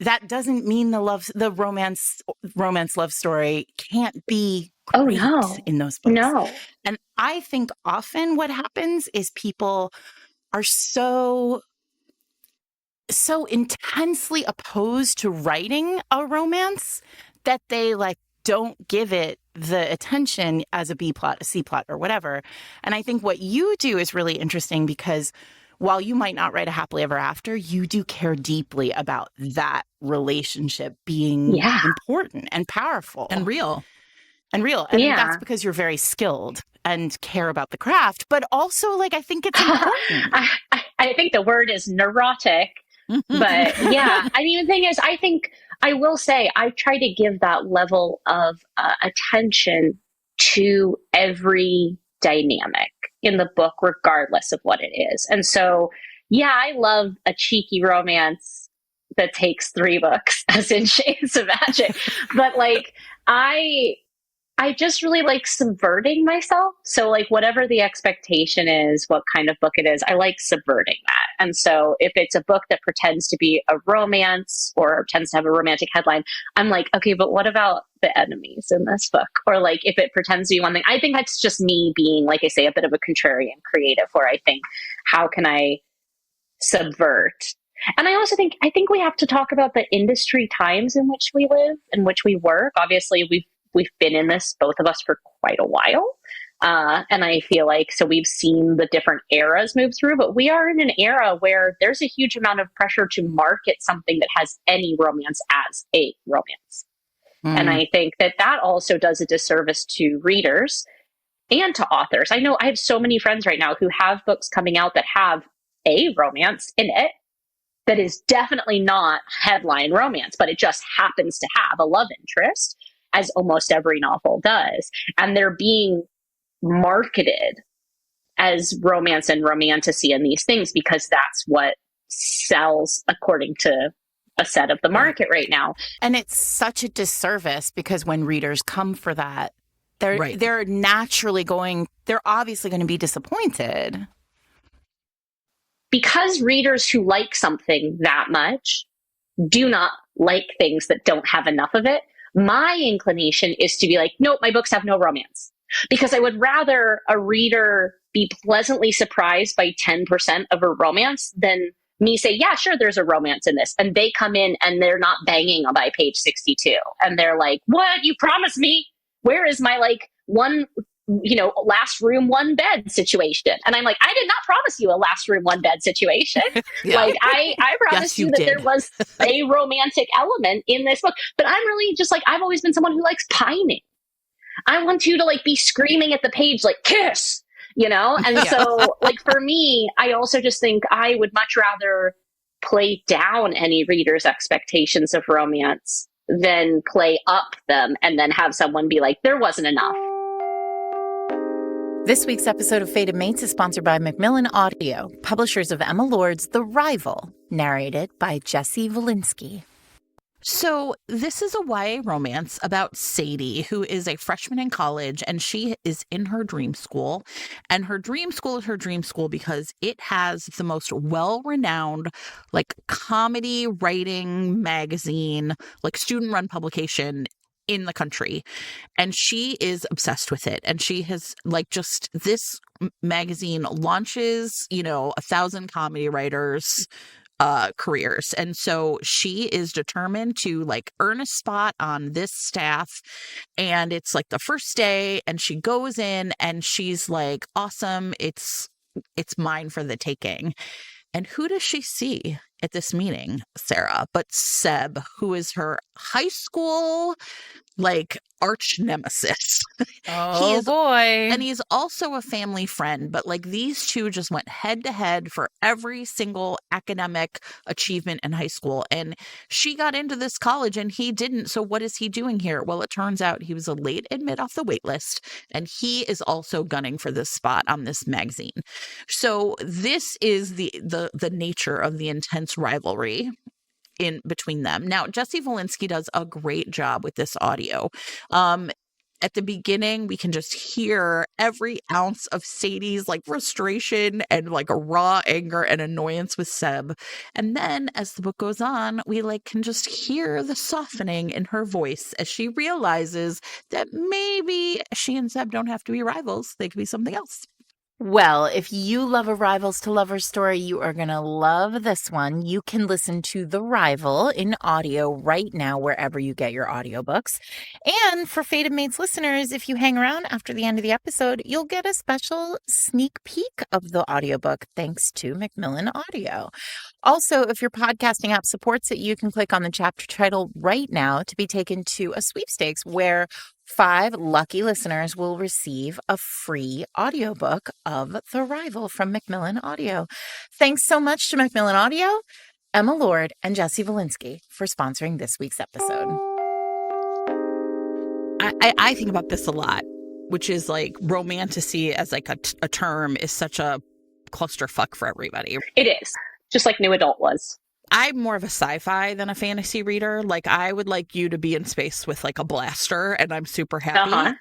[SPEAKER 2] That doesn't mean the romance love story can't be great in those books.
[SPEAKER 3] No.
[SPEAKER 2] And I think often what happens is people are so intensely opposed to writing a romance that they like don't give it the attention as a B plot, a C plot, or whatever. And I think what you do is really interesting because while you might not write a happily ever after, you do care deeply about that relationship being important and powerful.
[SPEAKER 1] And real.
[SPEAKER 2] And that's because you're very skilled and care about the craft. But also, like, I think it's important.
[SPEAKER 3] I think the word is neurotic. But yeah, I mean, the thing is, I think I will say I try to give that level of attention to every dynamic in the book, regardless of what it is. And so, yeah, I love a cheeky romance that takes 3 books, as in Shades of Magic. But like, I just really like subverting myself. So like whatever the expectation is, what kind of book it is, I like subverting that. And so if it's a book that pretends to be a romance or tends to have a romantic headline, I'm like, okay, but what about the enemies in this book? Or like if it pretends to be one thing, I think that's just me being, like I say, a bit of a contrarian creative where I think, how can I subvert? And I also think we have to talk about the industry times in which we live, in which we work. Obviously, we've been in this, both of us, for quite a while. And I feel like, so we've seen the different eras move through, but we are in an era where there's a huge amount of pressure to market something that has any romance as a romance. And I think that also does a disservice to readers and to authors. I know I have so many friends right now who have books coming out that have a romance in it that is definitely not headline romance, but it just happens to have a love interest, as almost every novel does. And they're being marketed as romance and romantasy and these things because that's what sells according to a set of the market right now.
[SPEAKER 2] And it's such a disservice because when readers come for that, they're obviously going to be disappointed.
[SPEAKER 3] Because readers who like something that much do not like things that don't have enough of it, my inclination is to be like, nope, my books have no romance. Because I would rather a reader be pleasantly surprised by 10% of a romance than me say, yeah, sure, there's a romance in this. And they come in and they're not banging by page 62. And they're like, what? You promised me? Where is my last room, one bed situation? And I'm like, I did not promise you a last room, one bed situation. Like I promised you that there was a romantic element in this book. But I'm really just like, I've always been someone who likes pining. I want you to like be screaming at the page, like kiss, And so like for me, I also just think I would much rather play down any reader's expectations of romance than play up them and then have someone be like, there wasn't enough.
[SPEAKER 2] This week's episode of Fated Mates is sponsored by Macmillan Audio, publishers of Emma Lord's The Rival, narrated by Jesse Valinsky.
[SPEAKER 1] So this is a YA romance about Sadie, who is a freshman in college, and she is in her dream school. And her dream school is her dream school because it has the most well-renowned, like, comedy writing magazine, like student-run publication in the country. And she is obsessed with it. And she has, like, just this magazine launches, 1,000 comedy writers careers. And so she is determined to, like, earn a spot on this staff. And it's like the first day, and she goes in and she's like, awesome, it's mine for the taking. And who does she see at this meeting, Sarah, but Seb, who is her high school, like, arch nemesis.
[SPEAKER 2] Oh, boy.
[SPEAKER 1] And he's also a family friend, but, like, these two just went head to head for every single academic achievement in high school. And she got into this college and he didn't. So what is he doing here? Well, it turns out he was a late admit off the wait list, and he is also gunning for this spot on this magazine. So this is the nature of the intense rivalry in between them. Now, Jesse Valinsky does a great job with this audio. At the beginning, we can just hear every ounce of Sadie's, like, frustration and, like, a raw anger and annoyance with Seb. And then as the book goes on, we, like, can just hear the softening in her voice as she realizes that maybe she and Seb don't have to be rivals. They could be something else.
[SPEAKER 2] Well, if you love a Rivals to Lovers story, you are going to love this one. You can listen to The Rival in audio right now, wherever you get your audiobooks. And for Fated Mates listeners, if you hang around after the end of the episode, you'll get a special sneak peek of the audiobook thanks to Macmillan Audio. Also, if your podcasting app supports it, you can click on the chapter title right now to be taken to a sweepstakes where 5 lucky listeners will receive a free audiobook of The Rival from Macmillan Audio. Thanks so much to Macmillan Audio, Emma Lord, and Jesse Valinsky for sponsoring this week's episode.
[SPEAKER 1] I think about this a lot, which is, like, romantasy as, like, a term is such a clusterfuck for everybody.
[SPEAKER 3] It is. Just like New Adult was.
[SPEAKER 1] I'm more of a sci-fi than a fantasy reader. Like, I would like you to be in space with, like, a blaster, and I'm super happy.
[SPEAKER 3] Uh-huh.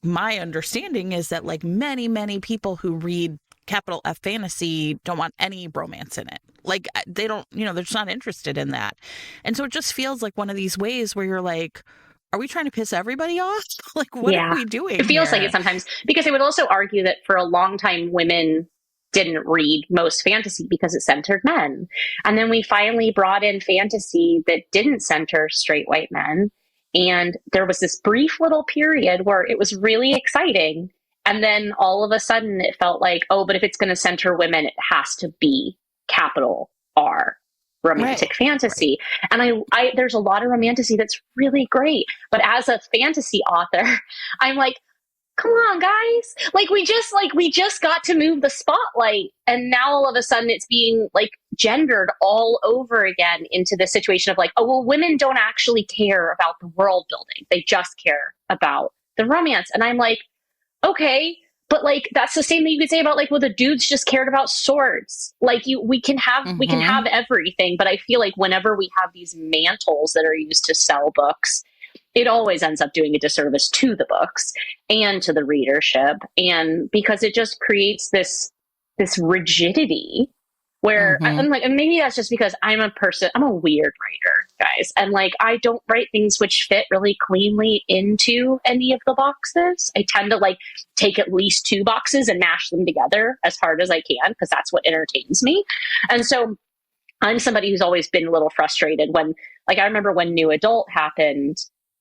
[SPEAKER 1] My understanding is that, like, many, many people who read capital F fantasy don't want any romance in it. Like, they don't, they're just not interested in that. And so it just feels like one of these ways where you're like, are we trying to piss everybody off? Like, what are we doing?
[SPEAKER 3] It feels
[SPEAKER 1] here?
[SPEAKER 3] like it sometimes, because I would also argue that for a long time, women didn't read most fantasy because it centered men. And then we finally brought in fantasy that didn't center straight white men. And there was this brief little period where it was really exciting. And then all of a sudden it felt like, oh, but if it's going to center women, it has to be capital R romantic fantasy. Right. And I there's a lot of romantasy that's really great. But as a fantasy author, I'm like, come on, guys. We just got to move the spotlight. And now all of a sudden it's being, like, gendered all over again into this situation of, like, oh, well, women don't actually care about the world building. They just care about the romance. And I'm like, okay, but, like, that's the same thing you could say about, like, well, the dudes just cared about swords. Like, we can have everything. But I feel like whenever we have these mantles that are used to sell books, it always ends up doing a disservice to the books and to the readership. And because it just creates this rigidity where I'm like, and maybe that's just because I'm a weird writer, guys. And, like, I don't write things which fit really cleanly into any of the boxes. I tend to, like, take at least 2 boxes and mash them together as hard as I can, because that's what entertains me. And so I'm somebody who's always been a little frustrated when, like, I remember when New Adult happened,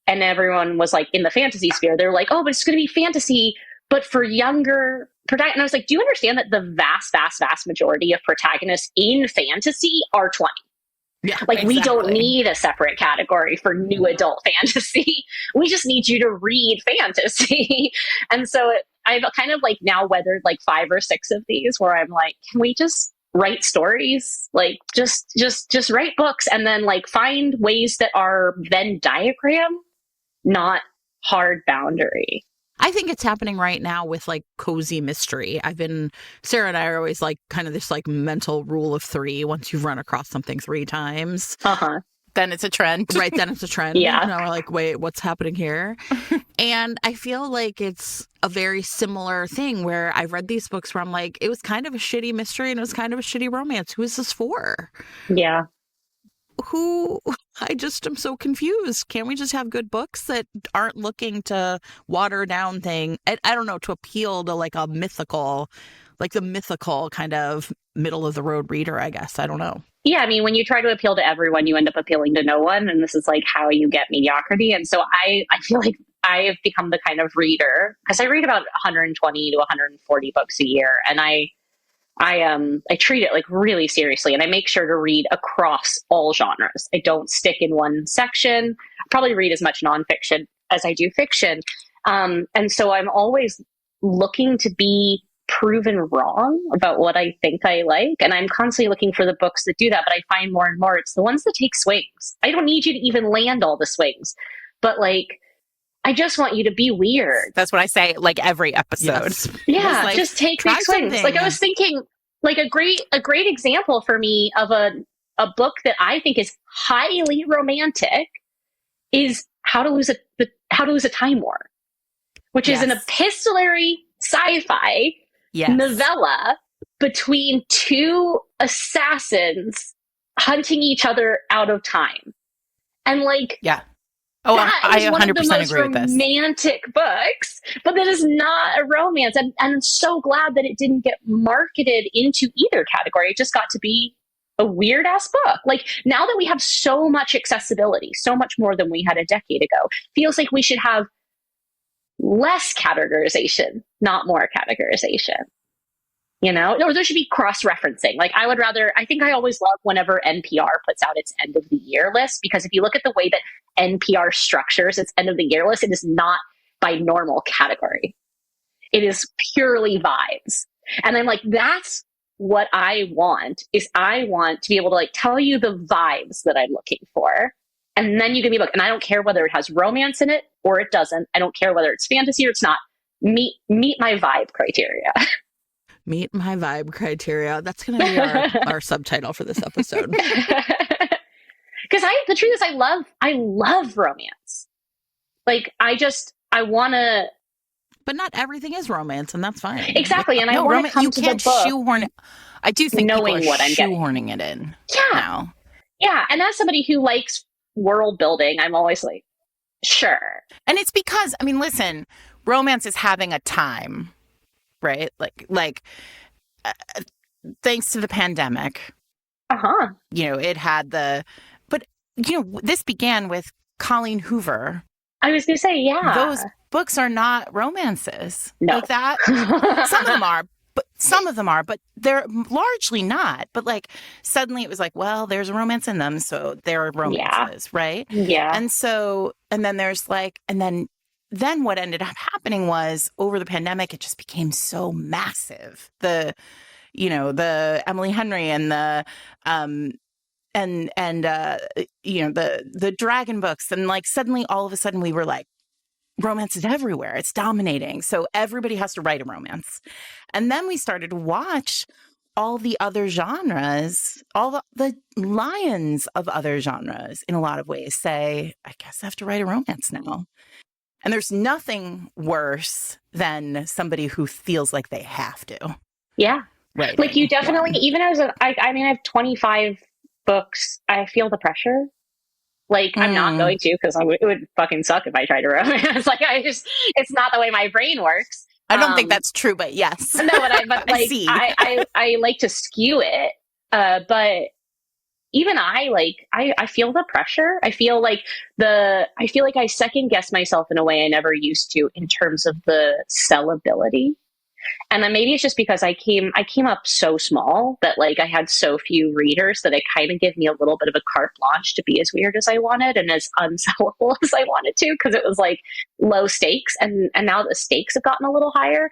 [SPEAKER 3] and everyone was, like, in the fantasy sphere, they're like, oh, but it's going to be fantasy, but for younger protagonists. And I was like, do you understand that the vast, vast, vast majority of protagonists in fantasy are 20?
[SPEAKER 1] Yeah,
[SPEAKER 3] like,
[SPEAKER 1] exactly.
[SPEAKER 3] We don't need a separate category for new adult fantasy. We just need you to read fantasy. And so I've kind of, like, now weathered, like, 5 or 6 of these where I'm like, can we just write stories? Like, just write books, and then, like, find ways that are Venn diagram, not hard boundary.
[SPEAKER 1] I think it's happening right now with, like, cozy mystery. Sarah and I are always, like, kind of this, like, mental rule of 3 once you've run across something 3 times.
[SPEAKER 2] Then it's a trend.
[SPEAKER 1] Right, then it's a trend.
[SPEAKER 3] Yeah.
[SPEAKER 1] Now we're like, wait, what's happening here? And I feel like it's a very similar thing where I've read these books where I'm like, it was kind of a shitty mystery and it was kind of a shitty romance. Who is this for?
[SPEAKER 3] Yeah.
[SPEAKER 1] I just am so confused. Can't we just have good books that aren't looking to water down I don't know, to appeal to like a mythical, like the mythical kind of middle of the road reader, I guess. I don't know.
[SPEAKER 3] Yeah, I mean, when you try to appeal to everyone, you end up appealing to no one. And this is like how you get mediocrity. And so I feel like I have become the kind of reader, because I read about 120 to 140 books a year. And I treat it like really seriously. And I make sure to read across all genres. I don't stick in one section. I probably read as much nonfiction as I do fiction. And so I'm always looking to be proven wrong about what I think I like. And I'm constantly looking for the books that do that. But I find more and more it's the ones that take swings. I don't need you to even land all the swings. But like, I just want you to be weird.
[SPEAKER 2] That's what I say like every episode.
[SPEAKER 1] Yes.
[SPEAKER 3] Yeah,
[SPEAKER 1] Like,
[SPEAKER 3] just take
[SPEAKER 1] try
[SPEAKER 3] big swings.
[SPEAKER 1] something.
[SPEAKER 3] Like I was thinking, like a great example for me of a book that I think is highly romantic is How to Lose a Time War, which is an epistolary sci-fi novella between two assassins hunting each other out of time. And like,
[SPEAKER 2] Oh,
[SPEAKER 3] that is
[SPEAKER 2] I 100%
[SPEAKER 3] one of the most
[SPEAKER 2] agree with this.
[SPEAKER 3] romantic books, but that is not a romance. And I'm so glad that it didn't get marketed into either category. It just got to be a weird ass book. Like now that we have so much accessibility, so much more than we had a decade ago, feels like we should have less categorization, not more categorization. You know, or there should be cross-referencing. Like I think I always love whenever NPR puts out its end of the year list, because if you look at the way that NPR structures its end of the year list, it is not by normal category. It is purely vibes. And I'm like, that's what I want, is I want to be able to like tell you the vibes that I'm looking for. And then you give me a book. And I don't care whether it has romance in it or it doesn't. I don't care whether it's fantasy or it's not. Meet my vibe criteria.
[SPEAKER 1] Meet my vibe criteria. That's going to be our subtitle for this episode.
[SPEAKER 3] Because the truth is, I love romance. Like, I want to.
[SPEAKER 1] But not everything is romance, and that's fine.
[SPEAKER 3] Exactly. And I want to come to the book
[SPEAKER 2] shoehorn it. I do think
[SPEAKER 3] knowing
[SPEAKER 2] people are
[SPEAKER 3] what I'm getting.
[SPEAKER 2] shoehorning it in.
[SPEAKER 3] Yeah.
[SPEAKER 2] Now.
[SPEAKER 3] Yeah. And as somebody who likes world building, I'm always like, sure.
[SPEAKER 2] And it's because, I mean, listen, romance is having a time, right? Like, thanks to the pandemic, you know, it had but, you know, this began with Colleen Hoover.
[SPEAKER 3] I was going to say, yeah.
[SPEAKER 2] Those books are not romances.
[SPEAKER 3] No.
[SPEAKER 2] Like that. Some of them are, but they're largely not. But like, suddenly it was like, well, there's a romance in them, so they're romances, right?
[SPEAKER 3] Yeah.
[SPEAKER 2] And so, and then there's like, and then what ended up happening was over the pandemic, it just became so massive. The Emily Henry and the the dragon books, and like suddenly all of a sudden we were like, romance is everywhere. It's dominating. So everybody has to write a romance. And then we started to watch all the other genres, all the lions of other genres in a lot of ways say, I guess I have to write a romance now. And there's nothing worse than somebody who feels like they have to.
[SPEAKER 3] Yeah.
[SPEAKER 2] Right.
[SPEAKER 3] Like you definitely, even as I have 25 books, I feel the pressure. Like I'm not going to, because it would fucking suck if I tried to romance. Like it's not the way my brain works.
[SPEAKER 2] I don't think that's true, but yes.
[SPEAKER 3] No, but like I like to skew it. But even I feel the pressure. I feel like I second guess myself in a way I never used to in terms of the sellability. And then maybe it's just because I came up so small that like I had so few readers that it kind of gave me a little bit of a carte blanche to be as weird as I wanted and as unsellable as I wanted to, because it was like low stakes. And now the stakes have gotten a little higher.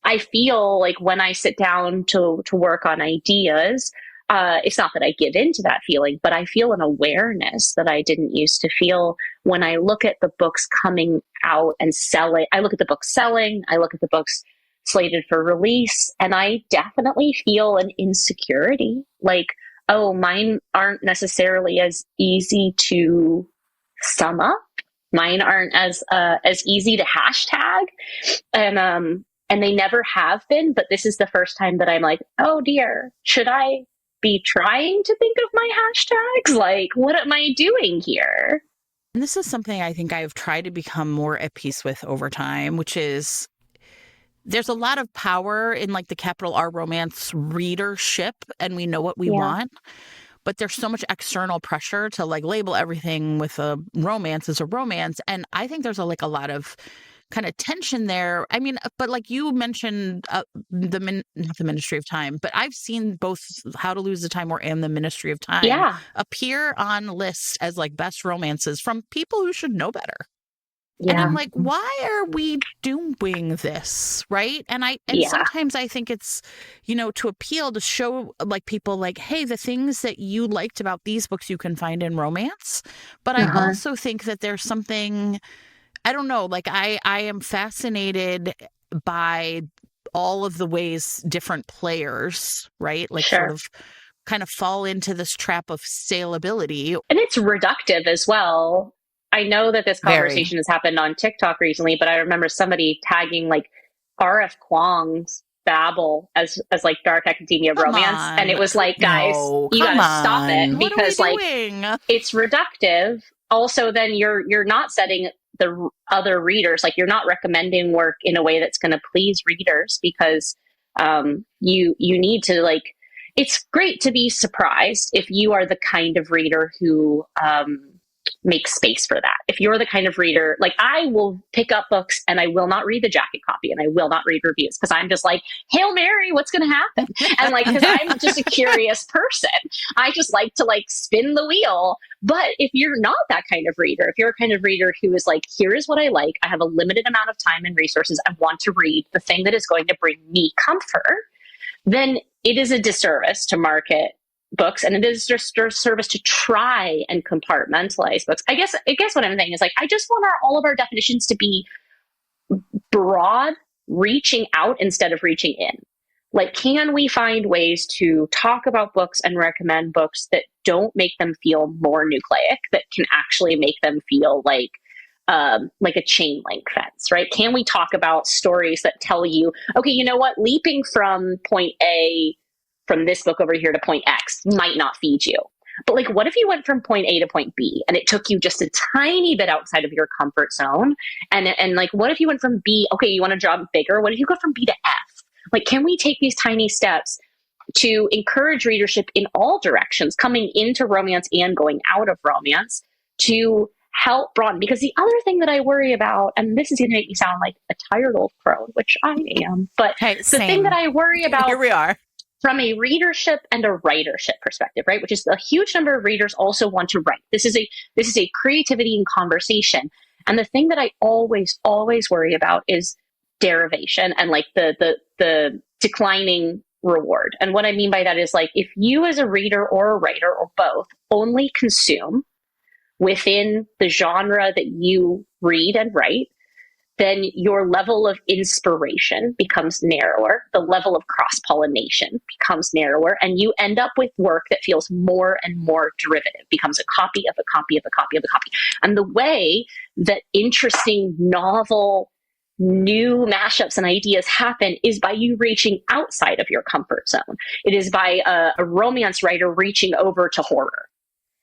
[SPEAKER 3] I feel like when I sit down to work on ideas, it's not that I give into that feeling, but I feel an awareness that I didn't used to feel when I look at the books coming out and selling. I look at the books selling. I look at the books slated for release, and I definitely feel an insecurity. Like, oh, mine aren't necessarily as easy to sum up. Mine aren't as easy to hashtag, and they never have been. But this is the first time that I'm like, oh dear, should I be trying to think of my hashtags? Like, what am I doing here?
[SPEAKER 1] And this is something I think I've tried to become more at peace with over time, which is there's a lot of power in like the capital R romance readership, and we know what we want. But there's so much external pressure to like label everything with a romance as a romance. And I think there's a lot of kind of tension there. I mean, but like you mentioned, not the Ministry of Time, but I've seen both How to Lose the Time War and the Ministry of Time appear on lists as like best romances from people who should know better. Yeah. And I'm like, why are we doing this? Right. And sometimes I think it's, to appeal, to show like people like, hey, the things that you liked about these books you can find in romance. But I also think that there's something, I don't know, like I am fascinated by all of the ways different players, right? Like sort of kind of fall into this trap of saleability.
[SPEAKER 3] And it's reductive as well. I know that this conversation has happened on TikTok recently, but I remember somebody tagging like R.F. Kuang's Babel as like dark academia romance. And it was like, guys, you gotta stop it, because like it's reductive. Also, then you're not setting the other readers, like you're not recommending work in a way that's going to please readers, because you need to like, it's great to be surprised if you are the kind of reader who make space for that. If you're the kind of reader, like I will pick up books and I will not read the jacket copy and I will not read reviews, because I'm just like, Hail Mary, what's going to happen? And like, because I'm just a curious person. I just like to like spin the wheel. But if you're not that kind of reader, if you're a kind of reader who is like, here is what I like, I have a limited amount of time and resources, I want to read the thing that is going to bring me comfort, then it is a disservice to market books, and it is just a service to try and compartmentalize books. I guess what I'm saying is like, I just want all of our definitions to be broad, reaching out instead of reaching in. Like, can we find ways to talk about books and recommend books that don't make them feel more nucleic, that can actually make them feel like a chain link fence, right? Can we talk about stories that tell you, okay, you know what, leaping from point A from this book over here to point X might not feed you. But like, what if you went from point A to point B and it took you just a tiny bit outside of your comfort zone? And like, what if you went from B, okay, you want to jump bigger? What if you go from B to F? Like, can we take these tiny steps to encourage readership in all directions, coming into romance and going out of romance, to help broaden? Because the other thing that I worry about, and this is going to make me sound like a tired old crone, which I am, but the thing that I worry about,
[SPEAKER 1] here we are,
[SPEAKER 3] from a readership and a writership perspective, right? Which is a huge number of readers also want to write. This is a creativity and conversation. And the thing that I always worry about is derivation and like the declining reward. And what I mean by that is like, if you as a reader or a writer or both only consume within the genre that you read and write, then your level of inspiration becomes narrower, the level of cross-pollination becomes narrower, and you end up with work that feels more and more derivative, becomes a copy of a copy of a copy of a copy. And the way that interesting, novel, new mashups and ideas happen is by you reaching outside of your comfort zone. It is by a romance writer reaching over to horror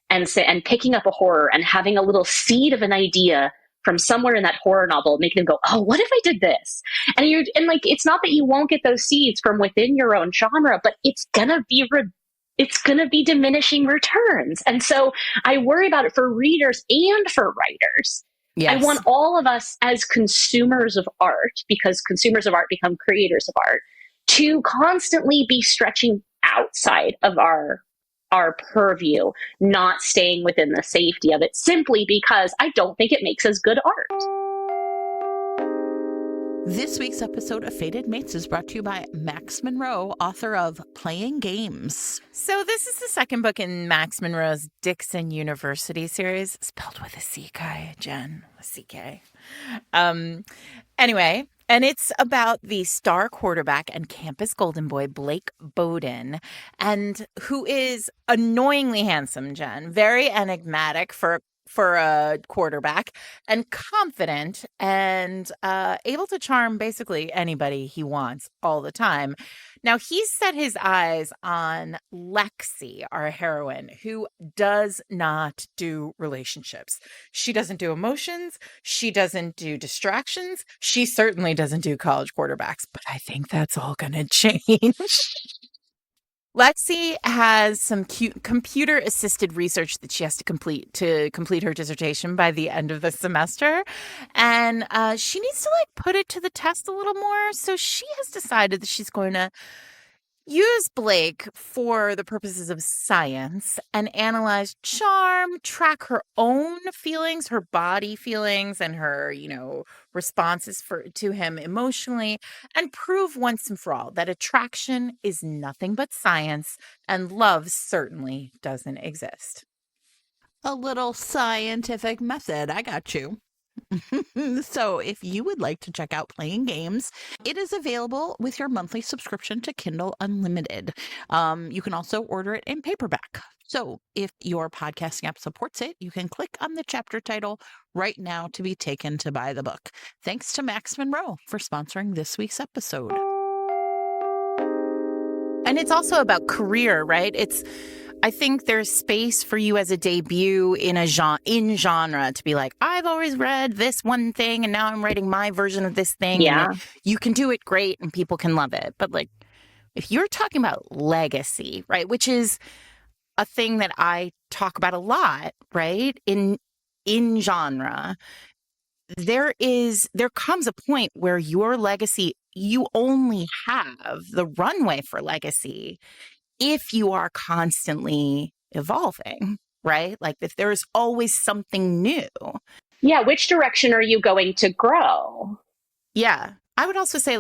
[SPEAKER 3] and picking up a horror and having a little seed of an idea from somewhere in that horror novel, making them go, oh, what if I did this? And like, it's not that you won't get those seeds from within your own genre, but it's gonna be diminishing returns. And so I worry about it for readers and for writers. Yes. I want all of us as consumers of art, because consumers of art become creators of art, to constantly be stretching outside of our purview, not staying within the safety of it, simply because I don't think it makes us good art.
[SPEAKER 1] This week's episode of Fated Mates is brought to you by Max Monroe, author of Playing Games.
[SPEAKER 2] So this is the second book in Max Monroe's Dixon University series, spelled with a CK, Jen, a CK. Anyway, And it's about the star quarterback and campus golden boy, Blake Bowden, and who is annoyingly handsome, Jen, very enigmatic for a quarterback, and confident and able to charm basically anybody he wants all the time. Now, he's set his eyes on Lexi, our heroine, who does not do relationships. She doesn't do emotions. She doesn't do distractions. She certainly doesn't do college quarterbacks, but I think that's all going to change. Lexi has some cute computer-assisted research that she has to complete her dissertation by the end of the semester. And she needs to put it to the test a little more. So she has decided that she's going to use Blake for the purposes of science and analyze charm, track her own feelings, her body feelings, and her, responses to him emotionally, and prove once and for all that attraction is nothing but science and love certainly doesn't exist.
[SPEAKER 1] A little scientific method. I got you. So if you would like to check out Playing Games, it is available with your monthly subscription to Kindle Unlimited. You can also order it in paperback. So if your podcasting app supports it, you can click on the chapter title right now to be taken to buy the book. Thanks to Max Monroe for sponsoring this week's episode.
[SPEAKER 2] And it's also about career, right? I think there's space for you as a debut in genre to be like, I've always read this one thing and now I'm writing my version of this thing.
[SPEAKER 3] Yeah.
[SPEAKER 2] And you can do it great and people can love it. But if you're talking about legacy, right, which is a thing that I talk about a lot, right, in genre, there comes a point where your legacy, you only have the runway for legacy if you are constantly evolving, right? If there's always something new.
[SPEAKER 3] Yeah, which direction are you going to grow?
[SPEAKER 2] Yeah. I would also say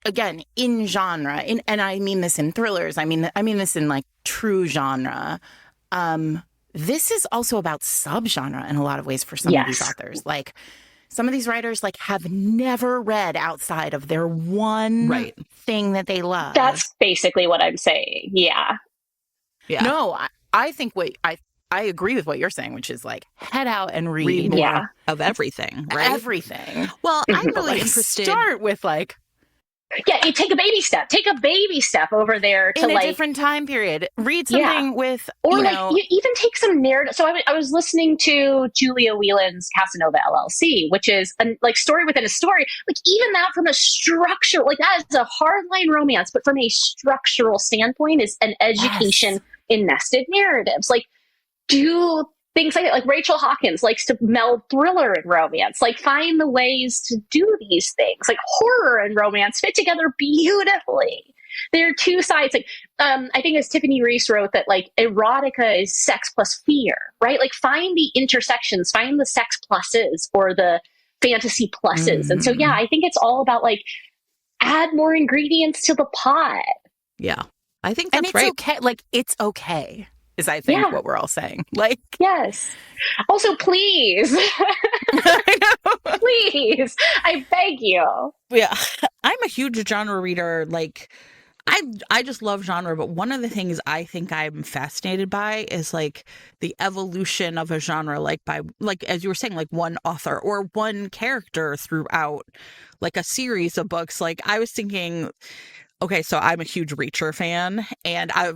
[SPEAKER 2] again, in genre, and I mean this in thrillers, I mean this in true genre. This is also about subgenre in a lot of ways for some of these authors. Some of these writers have never read outside of their one thing that they love.
[SPEAKER 3] That's basically what I'm saying. Yeah.
[SPEAKER 1] Yeah.
[SPEAKER 2] No, I think I agree with what you're saying, which is head out and read
[SPEAKER 1] more of everything, right?
[SPEAKER 2] Everything.
[SPEAKER 1] Well, I'm really interested.
[SPEAKER 2] Start with
[SPEAKER 3] you take a baby step. Take a baby step over there to
[SPEAKER 2] in a different time period. Read something with,
[SPEAKER 3] or you even take some narrative. So I was listening to Julia Whelan's Casanova LLC, which is a story within a story. Even that from a structure, that is a hardline romance, but from a structural standpoint, is an education in nested narratives. Do things like that. Rachel Hawkins likes to meld thriller and romance. Find the ways to do these things. Horror and romance fit together beautifully. There are two sides. I think as Tiffany Reese wrote that erotica is sex plus fear, right? Find the intersections, find the sex pluses or the fantasy pluses. And so, I think it's all about add more ingredients to the pot.
[SPEAKER 1] Yeah, I think that's
[SPEAKER 3] and
[SPEAKER 1] it's
[SPEAKER 2] okay. It's okay. Is I think what we're all saying.
[SPEAKER 3] Yes. Also, please. Please. I beg you.
[SPEAKER 1] Yeah. I'm a huge genre reader. I just love genre, but one of the things I think I'm fascinated by is the evolution of a genre, by as you were saying, one author or one character throughout a series of books. I was thinking, okay, so I'm a huge Reacher fan, and I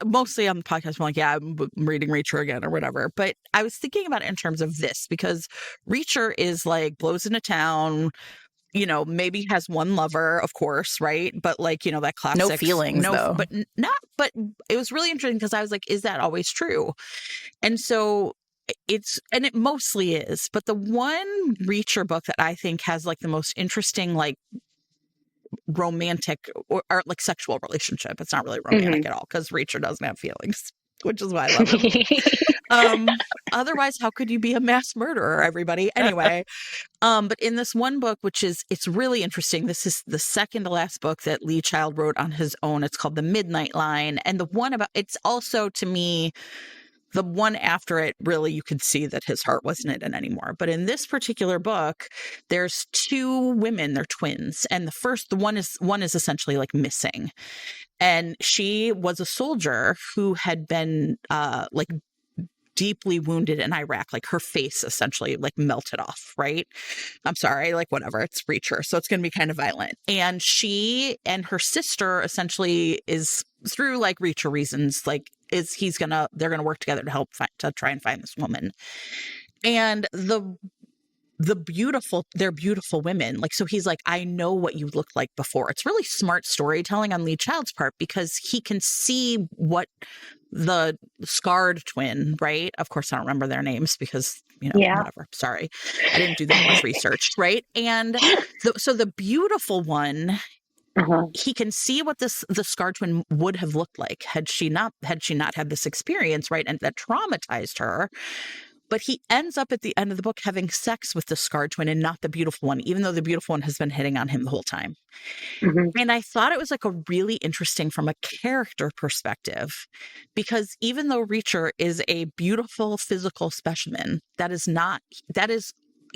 [SPEAKER 1] mostly on the podcast, I'm reading Reacher again or whatever. But I was thinking about it in terms of this, because Reacher is blows into town, maybe has one lover, of course, right? But that classic
[SPEAKER 2] no feelings, though.
[SPEAKER 1] But it was really interesting because I was is that always true? And so it mostly is. But the one Reacher book that I think has the most interesting romantic or sexual relationship. It's not really romantic at all because Reacher doesn't have feelings, which is why I love him. Otherwise, how could you be a mass murderer, everybody? Anyway, but in this one book, it's really interesting. This is the second to last book that Lee Child wrote on his own. It's called The Midnight Line. And the one it's also, to me, the one after it, really, you could see that his heart wasn't in it anymore. But in this particular book, there's two women, they're twins. And the one is essentially like missing. And she was a soldier who had been like deeply wounded in Iraq. Like her face essentially like melted off, right? I'm sorry, like whatever, it's Reacher, so it's going to be kind of violent. And she and her sister essentially is, through like Reacher reasons, like they're gonna work together to try and find this woman. And they're beautiful women. Like, so he's like, I know what you looked like before. It's really smart storytelling on Lee Child's part, because he can see what the scarred twin, right? Of course, I don't remember their names because, whatever. Sorry. I didn't do that much research, right? And so the beautiful one, he can see what the scarred twin would have looked like had she not had this experience, right? And that traumatized her. But he ends up at the end of the book having sex with the scarred twin and not the beautiful one, even though the beautiful one has been hitting on him the whole time. And I thought it was like a really interesting from a character perspective, because even though Reacher is a beautiful physical specimen,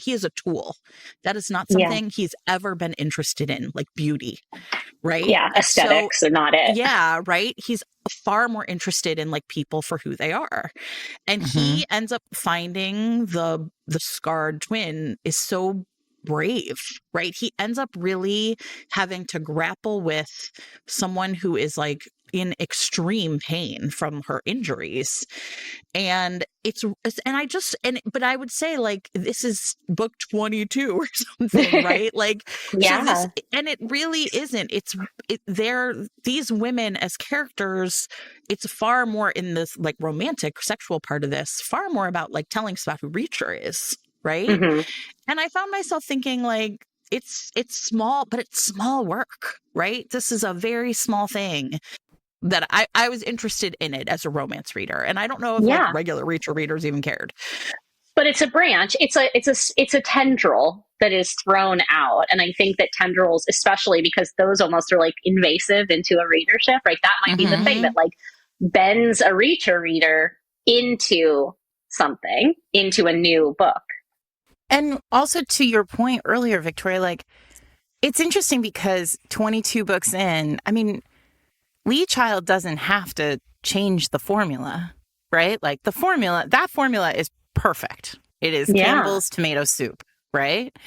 [SPEAKER 1] he is a tool. That is not something he's ever been interested in, like beauty, right?
[SPEAKER 3] Yeah, aesthetics are not it.
[SPEAKER 1] Yeah, right? He's far more interested in like people for who they are. And he ends up finding the scarred twin is so brave, right? He ends up really having to grapple with someone who is like in extreme pain from her injuries. And but I would say like this is book 22 or something, right? Like, and it really isn't. These women as characters, it's far more in this like romantic sexual part of this, far more about like telling us about who Reacher is, right? And I found myself thinking like, it's small, but it's small work, right? This is a very small thing that I was interested in it as a romance reader. And I don't know if like regular Reacher readers even cared.
[SPEAKER 3] But it's a branch. It's a tendril that is thrown out. And I think that tendrils, especially because those almost are like invasive into a readership, right? That might be the thing that like bends a Reacher reader into something, into a new book.
[SPEAKER 2] And also to your point earlier, Victoria, like it's interesting because 22 books in, I mean, Lee Child doesn't have to change the formula, right? Like that formula is perfect. It is Campbell's tomato soup, right?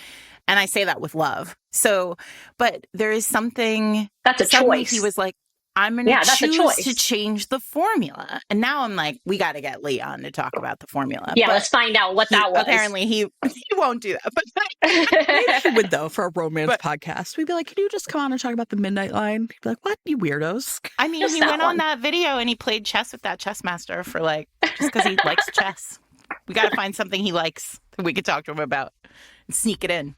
[SPEAKER 2] And I say that with love. So, but there is something.
[SPEAKER 3] That's a choice.
[SPEAKER 2] He was like, I'm going to choose to change the formula. And now I'm like, we got to get Lee on to talk about the formula.
[SPEAKER 3] Yeah, let's find out what that was.
[SPEAKER 2] Apparently he won't do that. But
[SPEAKER 1] maybe he would though for a romance podcast. We'd be like, can you just come on and talk about the Midnight Line? He'd be like, what, you weirdos?
[SPEAKER 2] I mean, he went on that video and he played chess with that chess master for like, just because he likes chess. We got to find something he likes that we could talk to him about and sneak it in.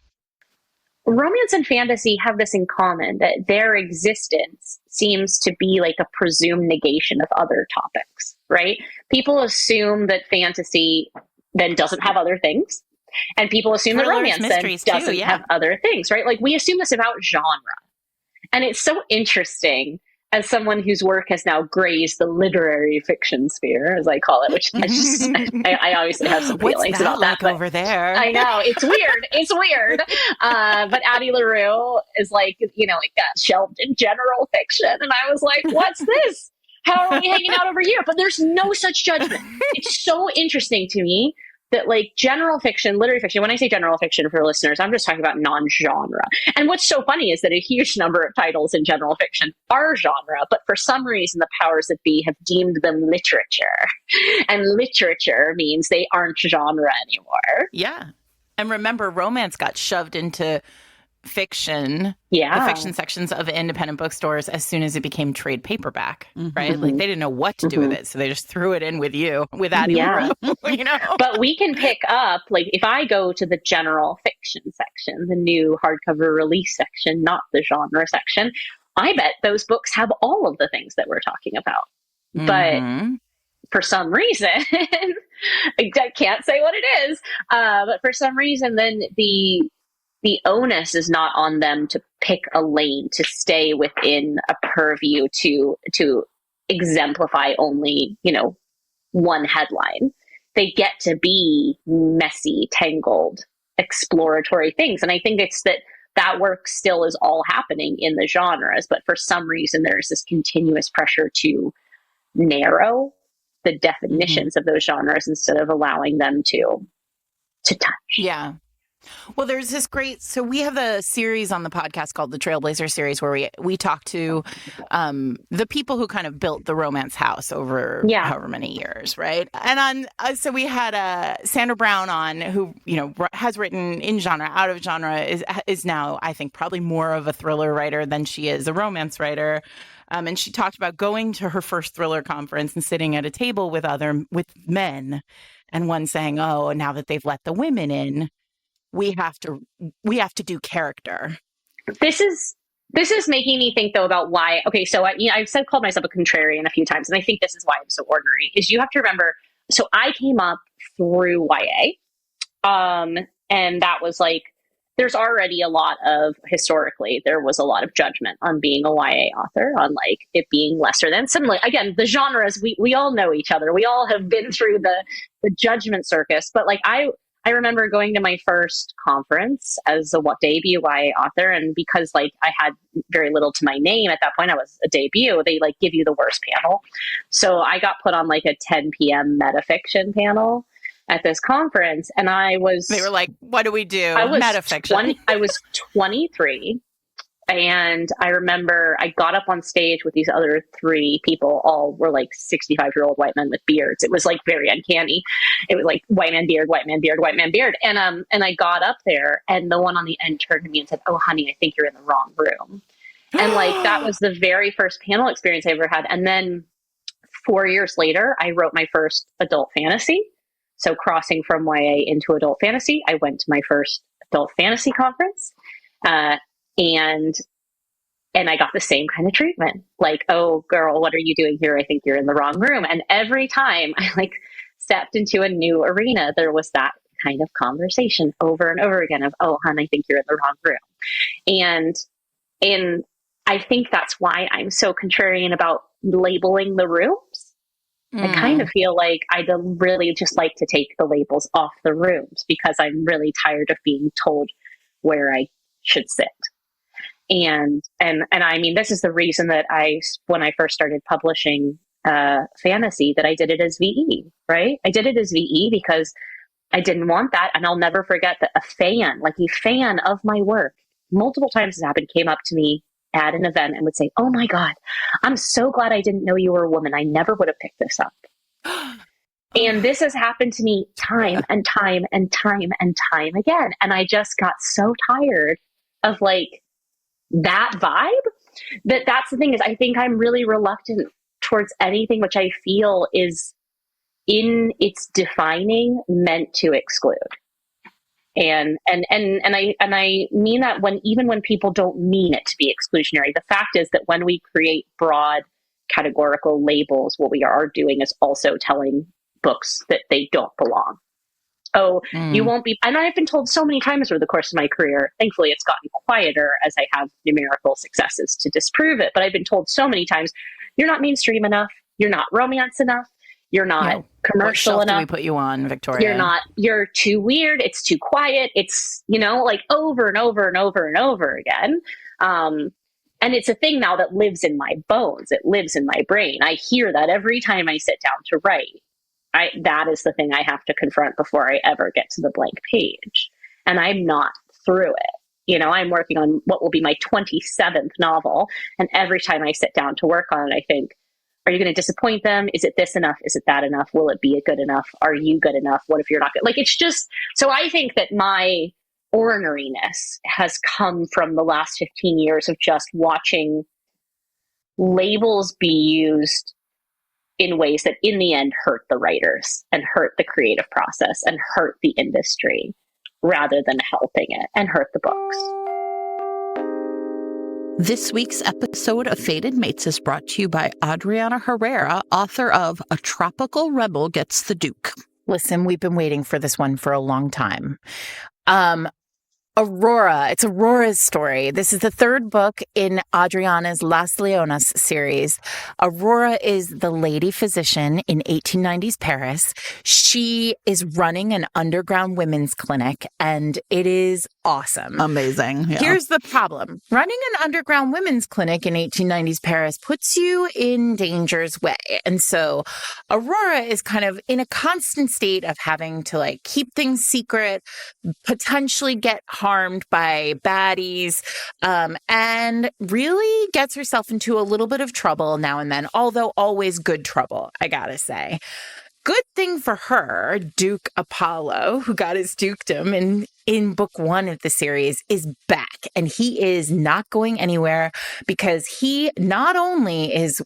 [SPEAKER 3] Romance and fantasy have this in common, that their existence seems to be like a presumed negation of other topics, right? People assume that fantasy then doesn't have other things. And people assume that romance then doesn't have other things, right? Like we assume this about genre. And it's so interesting as someone whose work has now grazed the literary fiction sphere, as I call it, which I obviously have some feelings about that.
[SPEAKER 2] But over there,
[SPEAKER 3] I know it's weird. It's weird. But Addie LaRue is like, it got shelved in general fiction, and I was like, what's this? How are we hanging out over here? But there's no such judgment. It's so interesting to me that like general fiction, literary fiction, when I say general fiction for listeners, I'm just talking about non-genre. And what's so funny is that a huge number of titles in general fiction are genre, but for some reason the powers that be have deemed them literature. And literature means they aren't genre anymore.
[SPEAKER 2] Yeah. And remember, romance got shoved into fiction, the fiction sections of independent bookstores as soon as it became trade paperback, right? Like they didn't know what to do with it, so they just threw it in with Addie LaRue,
[SPEAKER 3] But we can pick up, like if I go to the general fiction section, the new hardcover release section, not the genre section, I bet those books have all of the things that we're talking about. But for some reason, I can't say what it is, but for some reason, then the onus is not on them to pick a lane, to stay within a purview, to exemplify only, one headline. They get to be messy, tangled, exploratory things. And I think it's that work still is all happening in the genres, but for some reason there's this continuous pressure to narrow the definitions of those genres instead of allowing them to touch.
[SPEAKER 2] Yeah. Well, there's this so we have a series on the podcast called the Trailblazer series where we talk to the people who kind of built the romance house over however many years, right? And so we had Sandra Brown on, who, you know, has written in genre, out of genre, is now, I think, probably more of a thriller writer than she is a romance writer. And she talked about going to her first thriller conference and sitting at a table with men, and one saying, "Oh, now that they've let the women in, we have to do character."
[SPEAKER 3] This is making me think though about why. Okay, so I've called myself a contrarian a few times, and I think this is why I'm so ordinary. Is you have to remember. So I came up through YA, and that was like, there's already historically there was a lot of judgment on being a YA author, on like it being lesser than. Similarly, again, the genres, we all know each other. We all have been through the judgment circus. But like I remember going to my first conference as a debut YA author, and because like I had very little to my name at that point, I was a debut, they like give you the worst panel. So I got put on like a 10 p.m. metafiction panel at this conference, and they
[SPEAKER 2] were like, "What do we do?"
[SPEAKER 3] Metafiction. I was 23. And I remember I got up on stage with these other three people, all were like 65-year-old white men with beards. It was like very uncanny. It was like white man beard, white man beard, white man beard. And I got up there, and the one on the end turned to me and said, "Oh, honey, I think you're in the wrong room." And like, that was the very first panel experience I ever had. And then 4 years later, I wrote my first adult fantasy. So crossing from YA into adult fantasy, I went to my first adult fantasy conference. And I got the same kind of treatment. Like, "Oh, girl, what are you doing here? I think you're in the wrong room." And every time I like stepped into a new arena, there was that kind of conversation over and over again of, "Oh, hon, I think you're in the wrong room." And I think that's why I'm so contrarian about labeling the rooms. I kind of feel like I'd really just like to take the labels off the rooms, because I'm really tired of being told where I should sit. And I mean, this is the reason that when I first started publishing fantasy, that I did it as VE, right? I did it as VE because I didn't want that. And I'll never forget that a fan of my work, multiple times has happened, came up to me at an event and would say, "Oh my God, I'm so glad I didn't know you were a woman. I never would have picked this up." And this has happened to me time and time and time and time again. And I just got so tired of like that vibe, that's the thing, is I think I'm really reluctant towards anything which I feel is in its defining meant to exclude. And I mean that even when people don't mean it to be exclusionary. The fact is that when we create broad categorical labels, what we are doing is also telling books that they don't belong. "Oh, you won't be," and I've been told so many times over the course of my career, thankfully it's gotten quieter as I have numerical successes to disprove it, but I've been told so many times, "You're not mainstream enough, you're not romance enough, you're not commercial enough.
[SPEAKER 2] What shelf do we put you on, Victoria?
[SPEAKER 3] You're too weird, it's too quiet." It's, like over and over and over and over again. And it's a thing now that lives in my bones. It lives in my brain. I hear that every time I sit down to write. That is the thing I have to confront before I ever get to the blank page. And I'm not through it. I'm working on what will be my 27th novel. And every time I sit down to work on it, I think, are you going to disappoint them? Is it this enough? Is it that enough? Will it be good enough? Are you good enough? What if you're not good? Like, it's just, so I think that my orneriness has come from the last 15 years of just watching labels be used in ways that in the end hurt the writers and hurt the creative process and hurt the industry rather than helping it, and hurt the books.
[SPEAKER 1] This week's episode of Fated Mates is brought to you by Adriana Herrera, author of A Tropical Rebel Gets the Duke.
[SPEAKER 2] Listen, we've been waiting for this one for a long time. Aurora. It's Aurora's story. This is the third book in Adriana's Las Leonas series. Aurora is the lady physician in 1890s Paris. She is running an underground women's clinic, and it is awesome.
[SPEAKER 1] Amazing. Yeah.
[SPEAKER 2] Here's the problem. Running an underground women's clinic in 1890s Paris puts you in danger's way. And so Aurora is kind of in a constant state of having to like keep things secret, potentially get harmed by baddies, and really gets herself into a little bit of trouble now and then, although always good trouble, I gotta say. Good thing for her, Duke Apollo, who got his dukedom in book 1 of the series, is back. And he is not going anywhere because he not only is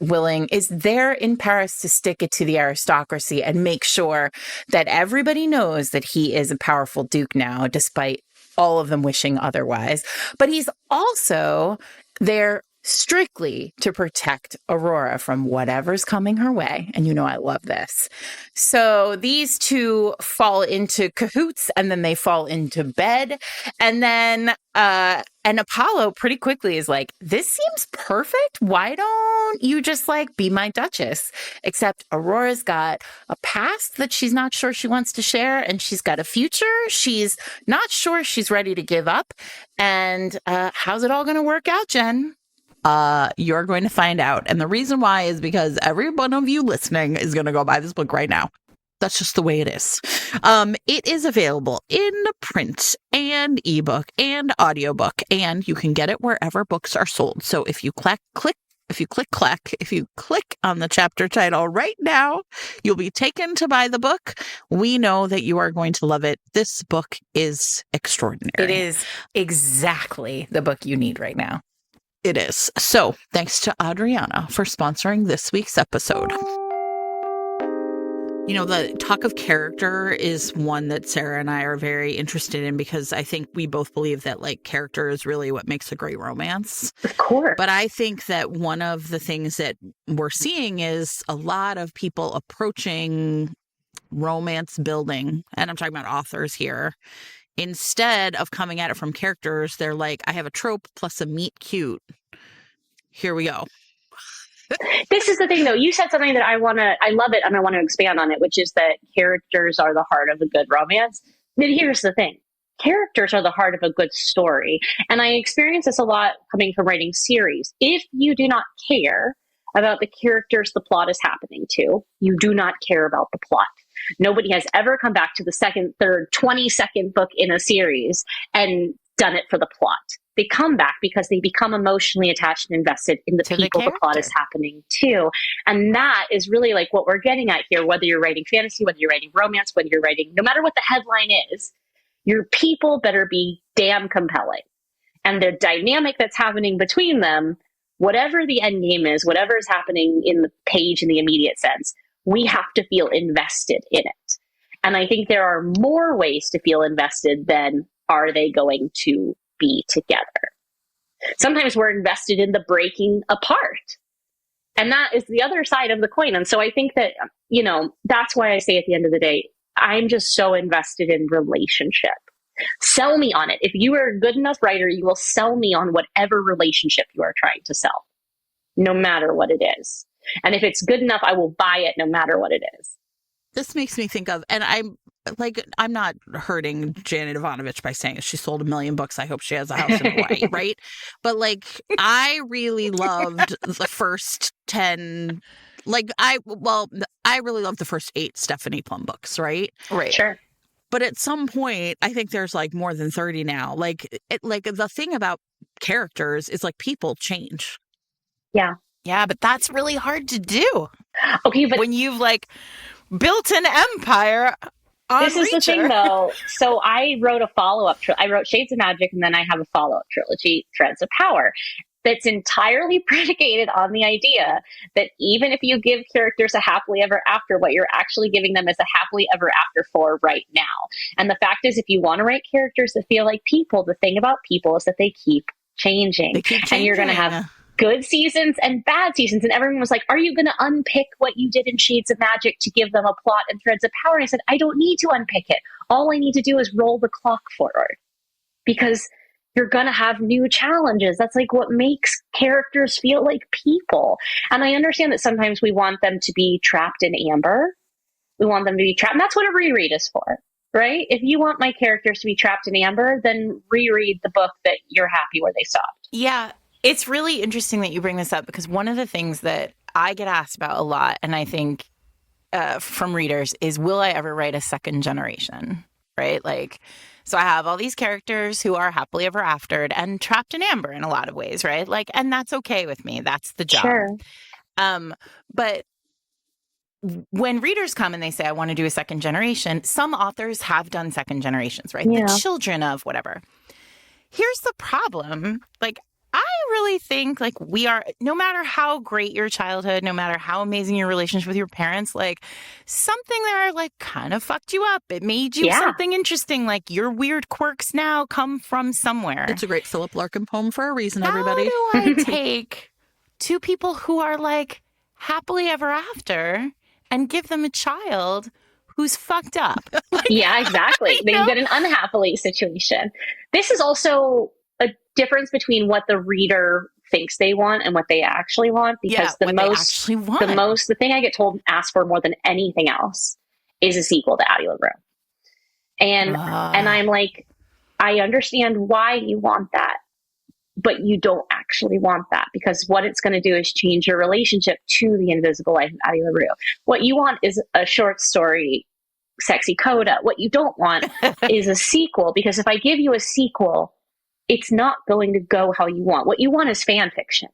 [SPEAKER 2] there in Paris to stick it to the aristocracy and make sure that everybody knows that he is a powerful duke now, despite all of them wishing otherwise, but he's also there strictly to protect Aurora from whatever's coming her way. And you know I love this. So these two fall into cahoots, and then they fall into bed. And then and Apollo pretty quickly is like, this seems perfect. Why don't you just like be my duchess? Except Aurora's got a past that she's not sure she wants to share, and she's got a future she's not sure she's ready to give up. And how's it all going to work out, Jen?
[SPEAKER 1] You're going to find out. And the reason why is because every one of you listening is going to go buy this book right now. That's just the way it is. It is available in print and ebook and audiobook, and you can get it wherever books are sold. So if you click on the chapter title right now, you'll be taken to buy the book. We know that you are going to love it. This book is extraordinary.
[SPEAKER 2] It is exactly the book you need right now.
[SPEAKER 1] It is. So thanks to Adriana for sponsoring this week's episode. You know, the talk of character is one that Sarah and I are very interested in because I think we both believe that like character is really what makes a great romance.
[SPEAKER 3] Of course.
[SPEAKER 1] But I think that one of the things that we're seeing is a lot of people approaching romance building, and I'm talking about authors here. Instead of coming at it from characters, they're like, I have a trope plus a meet cute. Here we go.
[SPEAKER 3] This is the thing, though. You said something that I love it, and I want to expand on it, which is that characters are the heart of a good romance. But here's the thing. Characters are the heart of a good story. And I experience this a lot coming from writing series. If you do not care about the characters the plot is happening to, you do not care about the plot. Nobody has ever come back to the second, third, 22nd book in a series and done it for the plot. They come back because they become emotionally attached and invested in the people the plot is happening to. And that is really like what we're getting at here, whether you're writing fantasy, whether you're writing romance, whether you're writing, no matter what the headline is, your people better be damn compelling. And the dynamic that's happening between them, whatever the end game is, whatever is happening in the page in the immediate sense, we have to feel invested in it. And I think there are more ways to feel invested than are they going to be together. Sometimes we're invested in the breaking apart. And that is the other side of the coin. And so I think that, you know, that's why I say at the end of the day, I'm just so invested in relationship. Sell me on it. If you are a good enough writer, you will sell me on whatever relationship you are trying to sell, no matter what it is. And if it's good enough, I will buy it no matter what it is.
[SPEAKER 1] This makes me think of, and I'm not hurting Janet Ivanovich by saying she sold 1 million books. I hope she has a house in Hawaii, right? But like, I really loved the first 10, I really loved the first 8 Stephanie Plum books, right?
[SPEAKER 2] Right.
[SPEAKER 3] Sure.
[SPEAKER 1] But at some point, I think there's like more than 30 now. Like the thing about characters is like people change.
[SPEAKER 3] Yeah.
[SPEAKER 2] Yeah, but that's really hard to do.
[SPEAKER 3] Okay, but
[SPEAKER 2] when you've like built an empire on
[SPEAKER 3] this is
[SPEAKER 2] Reacher.
[SPEAKER 3] the thing, though. So I wrote a follow-up. I wrote Shades of Magic, and then I have a follow-up trilogy, Threads of Power, that's entirely predicated on the idea that even if you give characters a happily ever after, what you're actually giving them is a happily ever after for right now. And the fact is, if you want to write characters that feel like people, the thing about people is that they keep changing. And you're going to have good seasons and bad seasons. And everyone was like, are you going to unpick what you did in Shades of Magic to give them a plot and Threads of Power? And I said, I don't need to unpick it. All I need to do is roll the clock forward. because you're going to have new challenges. That's like what makes characters feel like people. And I understand that sometimes we want them to be trapped in amber. We want them to be trapped. And that's what a reread is for, right? If you want my characters to be trapped in amber, then reread the book that you're happy where they stopped.
[SPEAKER 2] Yeah. It's really interesting that you bring this up, because one of the things that I get asked about a lot, and I think from readers, is will I ever write a second generation, right? Like, so I have all these characters who are happily ever aftered and trapped in amber in a lot of ways, right? Like, and that's okay with me. That's the job.
[SPEAKER 3] Sure.
[SPEAKER 2] But when readers come and they say, I want to do a second generation, some authors have done second generations, right?
[SPEAKER 3] Yeah.
[SPEAKER 2] The children of whatever. Here's the problem. Like, I really think, like, we are, no matter how great your childhood, no matter how amazing your relationship with your parents, like, something there, like, kind of fucked you up. It made you something interesting. Like, your weird quirks now come from somewhere.
[SPEAKER 1] It's a great Philip Larkin poem for a reason, everybody.
[SPEAKER 2] How do I take two people who are, like, happily ever after and give them a child who's fucked up? Like,
[SPEAKER 3] yeah, exactly. Then you get an unhappily situation. This is also a difference between what the reader thinks they want and what they actually want, because the thing I get told and asked for more than anything else is a sequel to Out of the Room. And I'm like, I understand why you want that, but you don't actually want that, because what it's going to do is change your relationship to the invisible life of Addie LaRue. What you want is a short story, sexy coda. What you don't want is a sequel, because if I give you a sequel, it's not going to go how you want. What you want is fan fiction.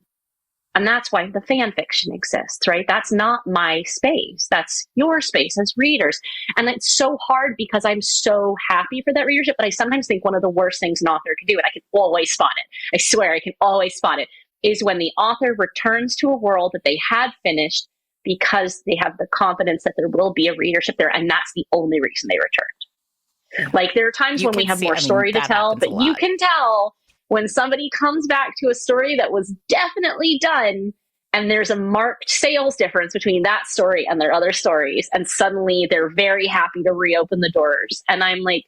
[SPEAKER 3] And that's why the fan fiction exists, right? That's not my space. That's your space as readers. And it's so hard because I'm so happy for that readership. But I sometimes think one of the worst things an author can do, and I can always spot it, I swear I can always spot it, is when the author returns to a world that they had finished because they have the confidence that there will be a readership there. And that's the only reason they returned. Like, there are times when we have more story to tell, but you can tell when somebody comes back to a story that was definitely done and there's a marked sales difference between that story and their other stories, and suddenly they're very happy to reopen the doors. And I'm like,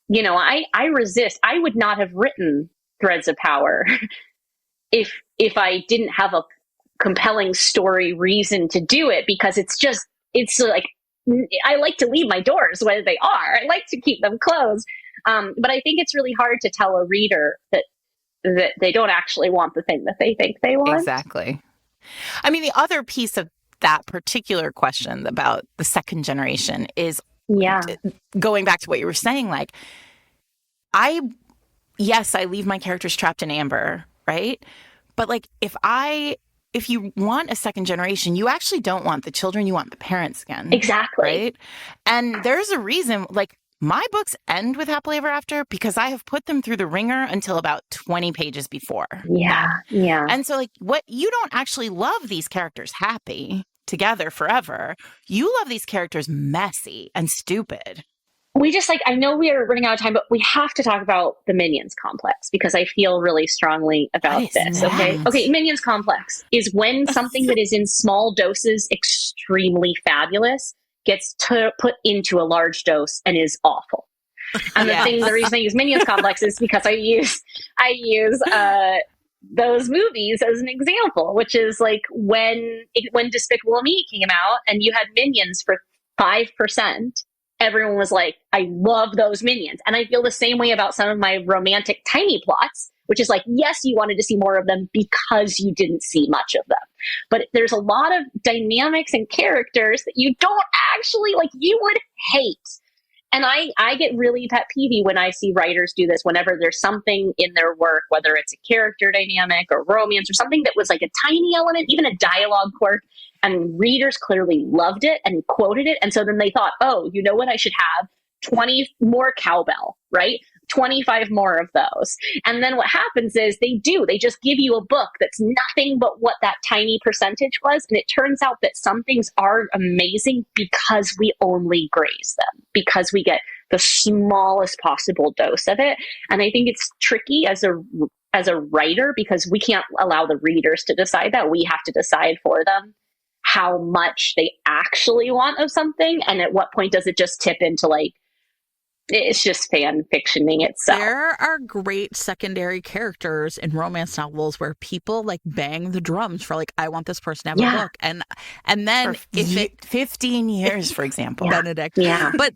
[SPEAKER 3] you know, I resist. I would not have written Threads of Power if I didn't have a compelling story reason to do it, because it's like, I like to leave my doors where they are. I like to keep them closed. But I think it's really hard to tell a reader that they don't actually want the thing that they think they want.
[SPEAKER 2] Exactly. I mean, the other piece of that particular question about the second generation is going back to what you were saying. Like, I leave my characters trapped in amber, right? But like, if you want a second generation, you actually don't want the children, you want the parents again.
[SPEAKER 3] Exactly.
[SPEAKER 2] Right? And there's a reason, like, my books end with happily ever after because I have put them through the ringer until about 20 pages before.
[SPEAKER 3] Yeah. Yeah.
[SPEAKER 2] And so, like, what you don't actually love these characters happy together forever. You love these characters messy and stupid.
[SPEAKER 3] We just, like, I know we are running out of time, but we have to talk about the Minions complex, because I feel really strongly about this. Okay. Minions complex is when something that is in small doses extremely fabulous gets put into a large dose and is awful. And the reason I use Minions complex is because I use those movies as an example, which is like when Despicable Me came out and you had Minions for 5%. Everyone was like, I love those Minions. And I feel the same way about some of my romantic tiny plots, which is like, yes, you wanted to see more of them because you didn't see much of them. But there's a lot of dynamics and characters that you don't actually, like, you would hate. And I get really pet peevy when I see writers do this, whenever there's something in their work, whether it's a character dynamic or romance or something that was like a tiny element, even a dialogue quirk, and readers clearly loved it and quoted it. And so then they thought, oh, you know what? I should have 20 more cowbell, right? 25 more of those. And then what happens is they just give you a book that's nothing but what that tiny percentage was. And it turns out that some things are amazing because we only graze them, because we get the smallest possible dose of it. And I think it's tricky as a writer, because we can't allow the readers to decide that. We have to decide for them how much they actually want of something. And at what point does it just tip into, like, It's just fan fictioning itself.
[SPEAKER 1] There are great secondary characters in romance novels where people like bang the drums for like, I want this person to have a book. And then
[SPEAKER 2] for 15 years, for example.
[SPEAKER 1] Benedict.
[SPEAKER 3] Yeah.
[SPEAKER 1] But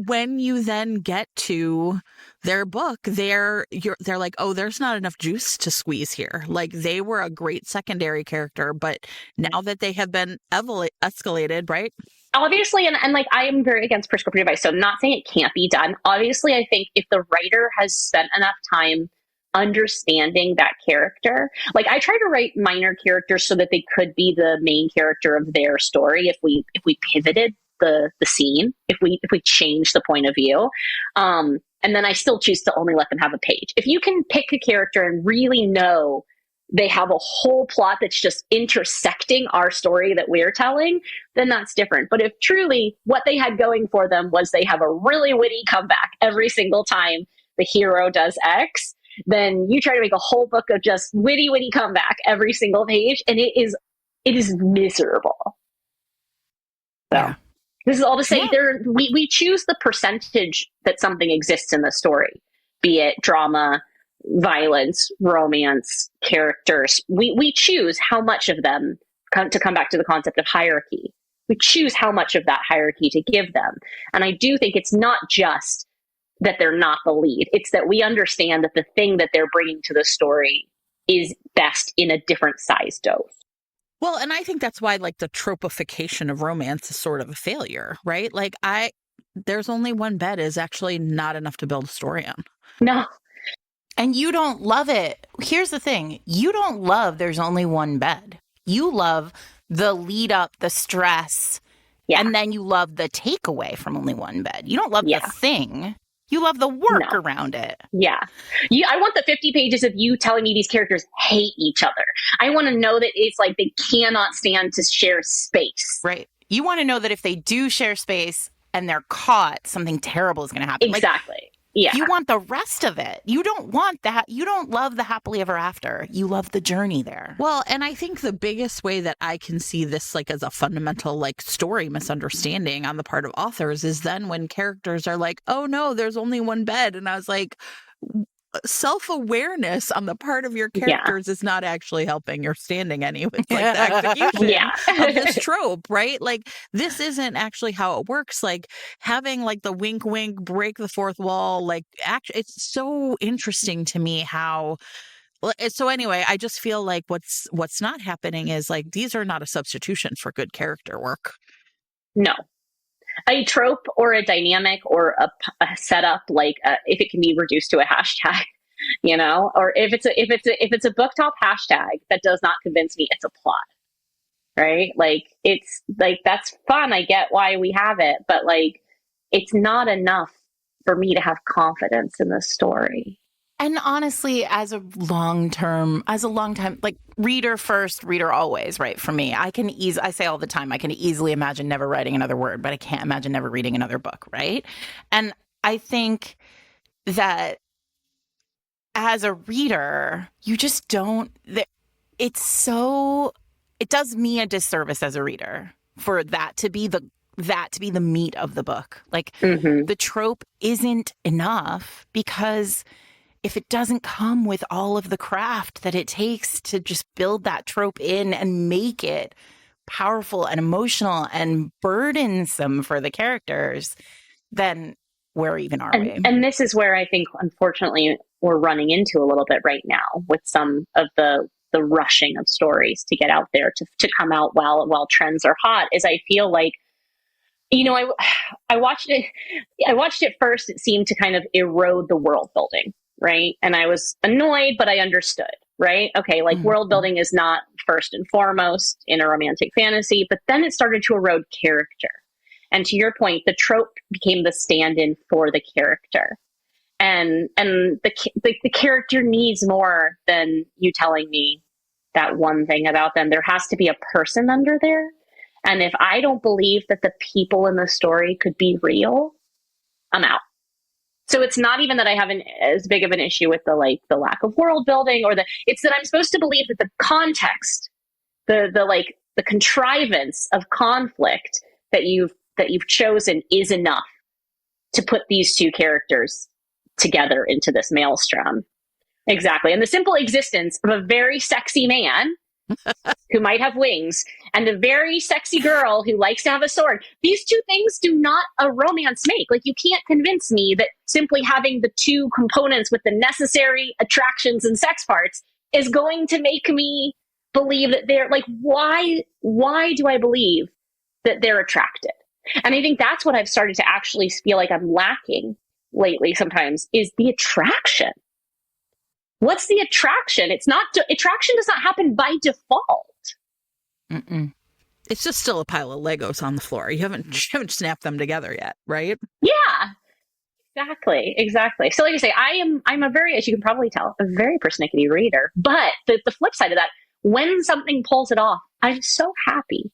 [SPEAKER 1] when you then get to their book, they're like, oh, there's not enough juice to squeeze here. Like they were a great secondary character, but now that they have been escalated, right?
[SPEAKER 3] Obviously, and like I am very against prescriptive advice, so I'm not saying it can't be done. Obviously, I think if the writer has spent enough time understanding that character, like I try to write minor characters so that they could be the main character of their story if we pivoted the scene, if we change the point of view. And then I still choose to only let them have a page. If you can pick a character and really know they have a whole plot that's just intersecting our story that we're telling, then that's different. But if truly what they had going for them was they have a really witty comeback every single time the hero does X, then you try to make a whole book of just witty comeback every single page, and it is miserable. So
[SPEAKER 1] Yeah.
[SPEAKER 3] This is all to say we choose the percentage that something exists in the story, be it drama, violence, romance, characters. We choose how much of them, to come back to the concept of hierarchy. We choose how much of that hierarchy to give them. And I do think it's not just that they're not the lead. It's that we understand that the thing that they're bringing to the story is best in a different size dose.
[SPEAKER 1] Well, and I think that's why like the tropification of romance is sort of a failure, right? Like there's only one bed is actually not enough to build a story on.
[SPEAKER 3] No.
[SPEAKER 2] And you don't love it. Here's the thing. You don't love there's only one bed. You love the lead up, the stress, and then you love the takeaway from only one bed. You don't love the thing. You love the work around it.
[SPEAKER 3] Yeah. I want the 50 pages of you telling me these characters hate each other. I want to know that it's like they cannot stand to share space.
[SPEAKER 2] Right. You want to know that if they do share space and they're caught, something terrible is going to happen.
[SPEAKER 3] Exactly. Yeah.
[SPEAKER 2] You want the rest of it. You don't want that. You don't love the happily ever after. You love the journey there.
[SPEAKER 1] Well, and I think the biggest way that I can see this like as a fundamental like story misunderstanding on the part of authors is then when characters are like, oh no, there's only one bed. And I was like, self-awareness on the part of your characters is not actually helping your standing any with like the execution of this trope, right? Like this isn't actually how it works. Like having like the wink break the fourth wall, like it's so interesting to me how. So anyway, I just feel like what's not happening is like these are not a substitution for good character work.
[SPEAKER 3] No. A trope or a dynamic or a setup, like if it can be reduced to a hashtag, or if it's a booktop hashtag that does not convince me it's a plot, right? Like it's like that's fun. I get why we have it, but like it's not enough for me to have confidence in the story.
[SPEAKER 2] And honestly, as a long time, like reader first, reader always, right? For me, I say all the time, I can easily imagine never writing another word, but I can't imagine never reading another book, right? And I think that as a reader, you just don't, it does me a disservice as a reader for that to be the meat of the book. Like the trope isn't enough because if it doesn't come with all of the craft that it takes to just build that trope in and make it powerful and emotional and burdensome for the characters, then where even are we?
[SPEAKER 3] And this is where I think, unfortunately, we're running into a little bit right now with some of the rushing of stories to get out there, to come out while trends are hot, is I feel like, I watched it first, it seemed to kind of erode the world building. Right. And I was annoyed, but I understood. Right. Okay. Like world building is not first and foremost in a romantic fantasy, but then it started to erode character. And to your point, the trope became the stand-in for the character. And the character needs more than you telling me that one thing about them. There has to be a person under there. And if I don't believe that the people in the story could be real, I'm out. So it's not even that I have as big of an issue with the lack of world building it's that I'm supposed to believe that the context, the contrivance of conflict that you've chosen is enough to put these two characters together into this maelstrom. Exactly. And the simple existence of a very sexy man who might have wings and a very sexy girl who likes to have a sword. These two things do not a romance make. Like, you can't convince me that simply having the two components with the necessary attractions and sex parts is going to make me believe that they're like, why do I believe that they're attracted? And I think that's what I've started to actually feel like I'm lacking lately sometimes, is the attraction. What's the attraction? It's not, attraction does not happen by default.
[SPEAKER 1] Mm-mm. It's just still a pile of Legos on the floor. You haven't snapped them together yet, right?
[SPEAKER 3] Yeah, exactly. So like I say, I'm a very, as you can probably tell, a very persnickety reader. But the flip side of that, when something pulls it off, I'm so happy.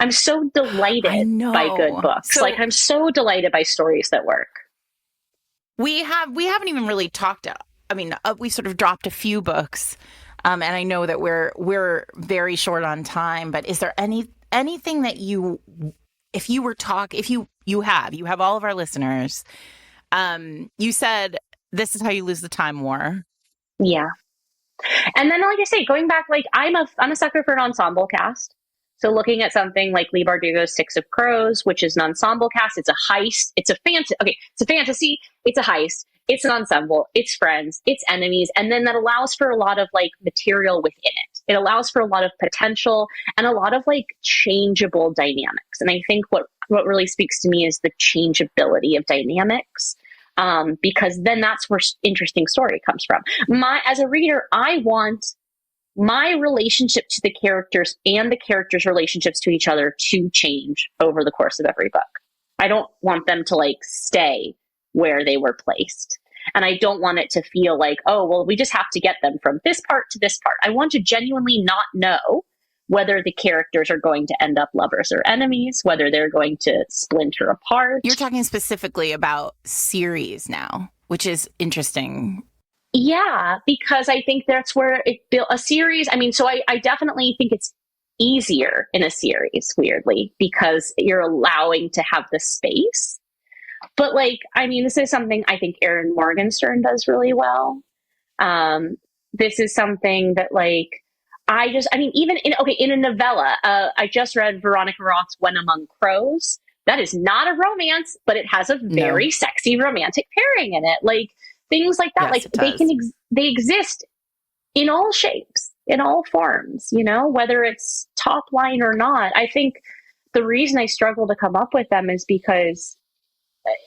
[SPEAKER 3] I'm so delighted by good books.
[SPEAKER 2] So,
[SPEAKER 3] like, I'm so delighted by stories that work.
[SPEAKER 2] We haven't even really talked. I mean, we sort of dropped a few books, and I know that we're very short on time. But is there anything that you have all of our listeners? You said This Is How You Lose the Time War.
[SPEAKER 3] Yeah, and then like I say, going back, like I'm a sucker for an ensemble cast. So looking at something like Leigh Bardugo's Six of Crows, which is an ensemble cast, it's a heist, it's a fantasy, it's a heist, it's an ensemble, it's friends, it's enemies, and then that allows for a lot of like material within it. It allows for a lot of potential and a lot of like changeable dynamics. And I think what really speaks to me is the changeability of dynamics, because then that's where interesting story comes from. As a reader, I want my relationship to the characters and the characters' relationships to each other to change over the course of every book. I don't want them to like stay where they were placed. And I don't want it to feel like, oh, well, we just have to get them from this part to this part. I want to genuinely not know whether the characters are going to end up lovers or enemies, whether they're going to splinter apart.
[SPEAKER 2] You're talking specifically about series now, which is interesting.
[SPEAKER 3] Yeah, because I think that's where it built a series. I mean, so I definitely think it's easier in a series, weirdly, because you're allowing to have the space. But like, I mean, this is something I think Erin Morgenstern does really well. This is something that like, even in a novella, I just read Veronica Roth's When Among Crows. That is not a romance, but it has a very sexy romantic pairing in it. Like, things like that,
[SPEAKER 2] yes,
[SPEAKER 3] like they exist in all shapes, in all forms, you know, whether it's top line or not. I think the reason I struggle to come up with them is because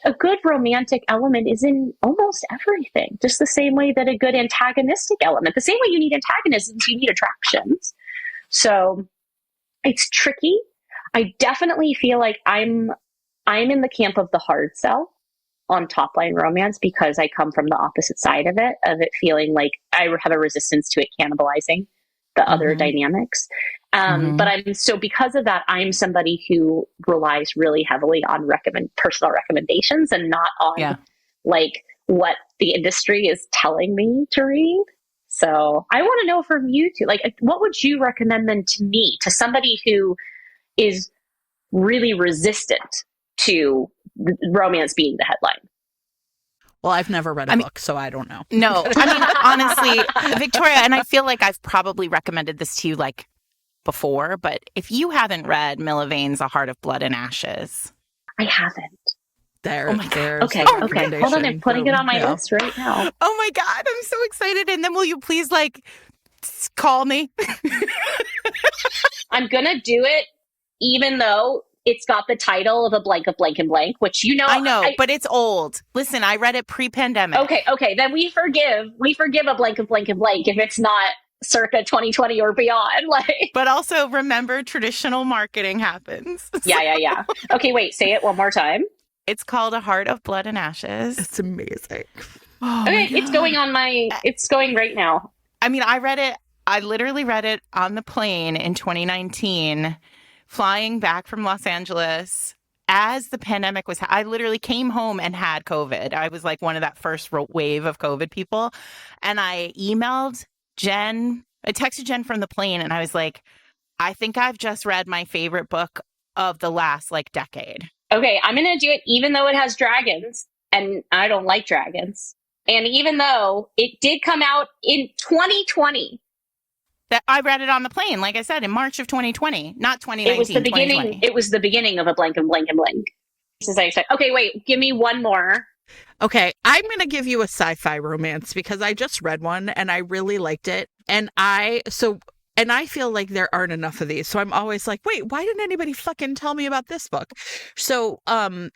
[SPEAKER 3] a good romantic element is in almost everything, just the same way that a good antagonistic element, the same way you need antagonisms, you need attractions. So it's tricky. I definitely feel like I'm in the camp of the hard sell on top line romance, because I come from the opposite side of it feeling like I have a resistance to it cannibalizing the other dynamics. But because of that, I'm somebody who relies really heavily on personal recommendations and not on like what the industry is telling me to read. So I want to know from you too, like, what would you recommend then to me, to somebody who is really resistant to romance being the headline?
[SPEAKER 1] Well, I've never read a book, so I don't know.
[SPEAKER 2] No, I mean, honestly, Victoria, and I feel like I've probably recommended this to you like before, but if you haven't read Milla Vane's A Heart of Blood and Ashes.
[SPEAKER 3] I haven't.
[SPEAKER 1] Oh my God.
[SPEAKER 3] Okay. Hold on, I'm putting it on my list right now.
[SPEAKER 2] Oh my God, I'm so excited. And then will you please like call me?
[SPEAKER 3] I'm going to do it, even though it's got the title of a blank of blank and blank, which, you know.
[SPEAKER 2] I know, but it's old. Listen, I read it pre-pandemic.
[SPEAKER 3] Okay. Then we forgive a blank of blank and blank if it's not circa 2020 or beyond. Like,
[SPEAKER 2] but also remember, traditional marketing happens.
[SPEAKER 3] Yeah. Okay, wait, say it one more time.
[SPEAKER 2] It's called A Heart of Blood and Ashes.
[SPEAKER 1] It's amazing.
[SPEAKER 3] Okay, it's going right now.
[SPEAKER 2] I mean, I literally read it on the plane in 2019. Flying back from Los Angeles as the pandemic was, I literally came home and had COVID. I was like one of that first wave of COVID people. And I texted Jen from the plane, and I was like, I think I've just read my favorite book of the last like decade.
[SPEAKER 3] Okay, I'm going to do it even though it has dragons, and I don't like dragons. And even though it did come out in 2020.
[SPEAKER 2] That I read it on the plane, like I said, in March of 2020, not 2019.
[SPEAKER 3] It was the beginning.
[SPEAKER 2] 2020.
[SPEAKER 3] It was the beginning of a blank and blank and blank. As I said, okay, wait, give me one more.
[SPEAKER 1] Okay, I'm going to give you a sci-fi romance because I just read one and I really liked it. And I feel like there aren't enough of these. So I'm always like, wait, why didn't anybody fucking tell me about this book? So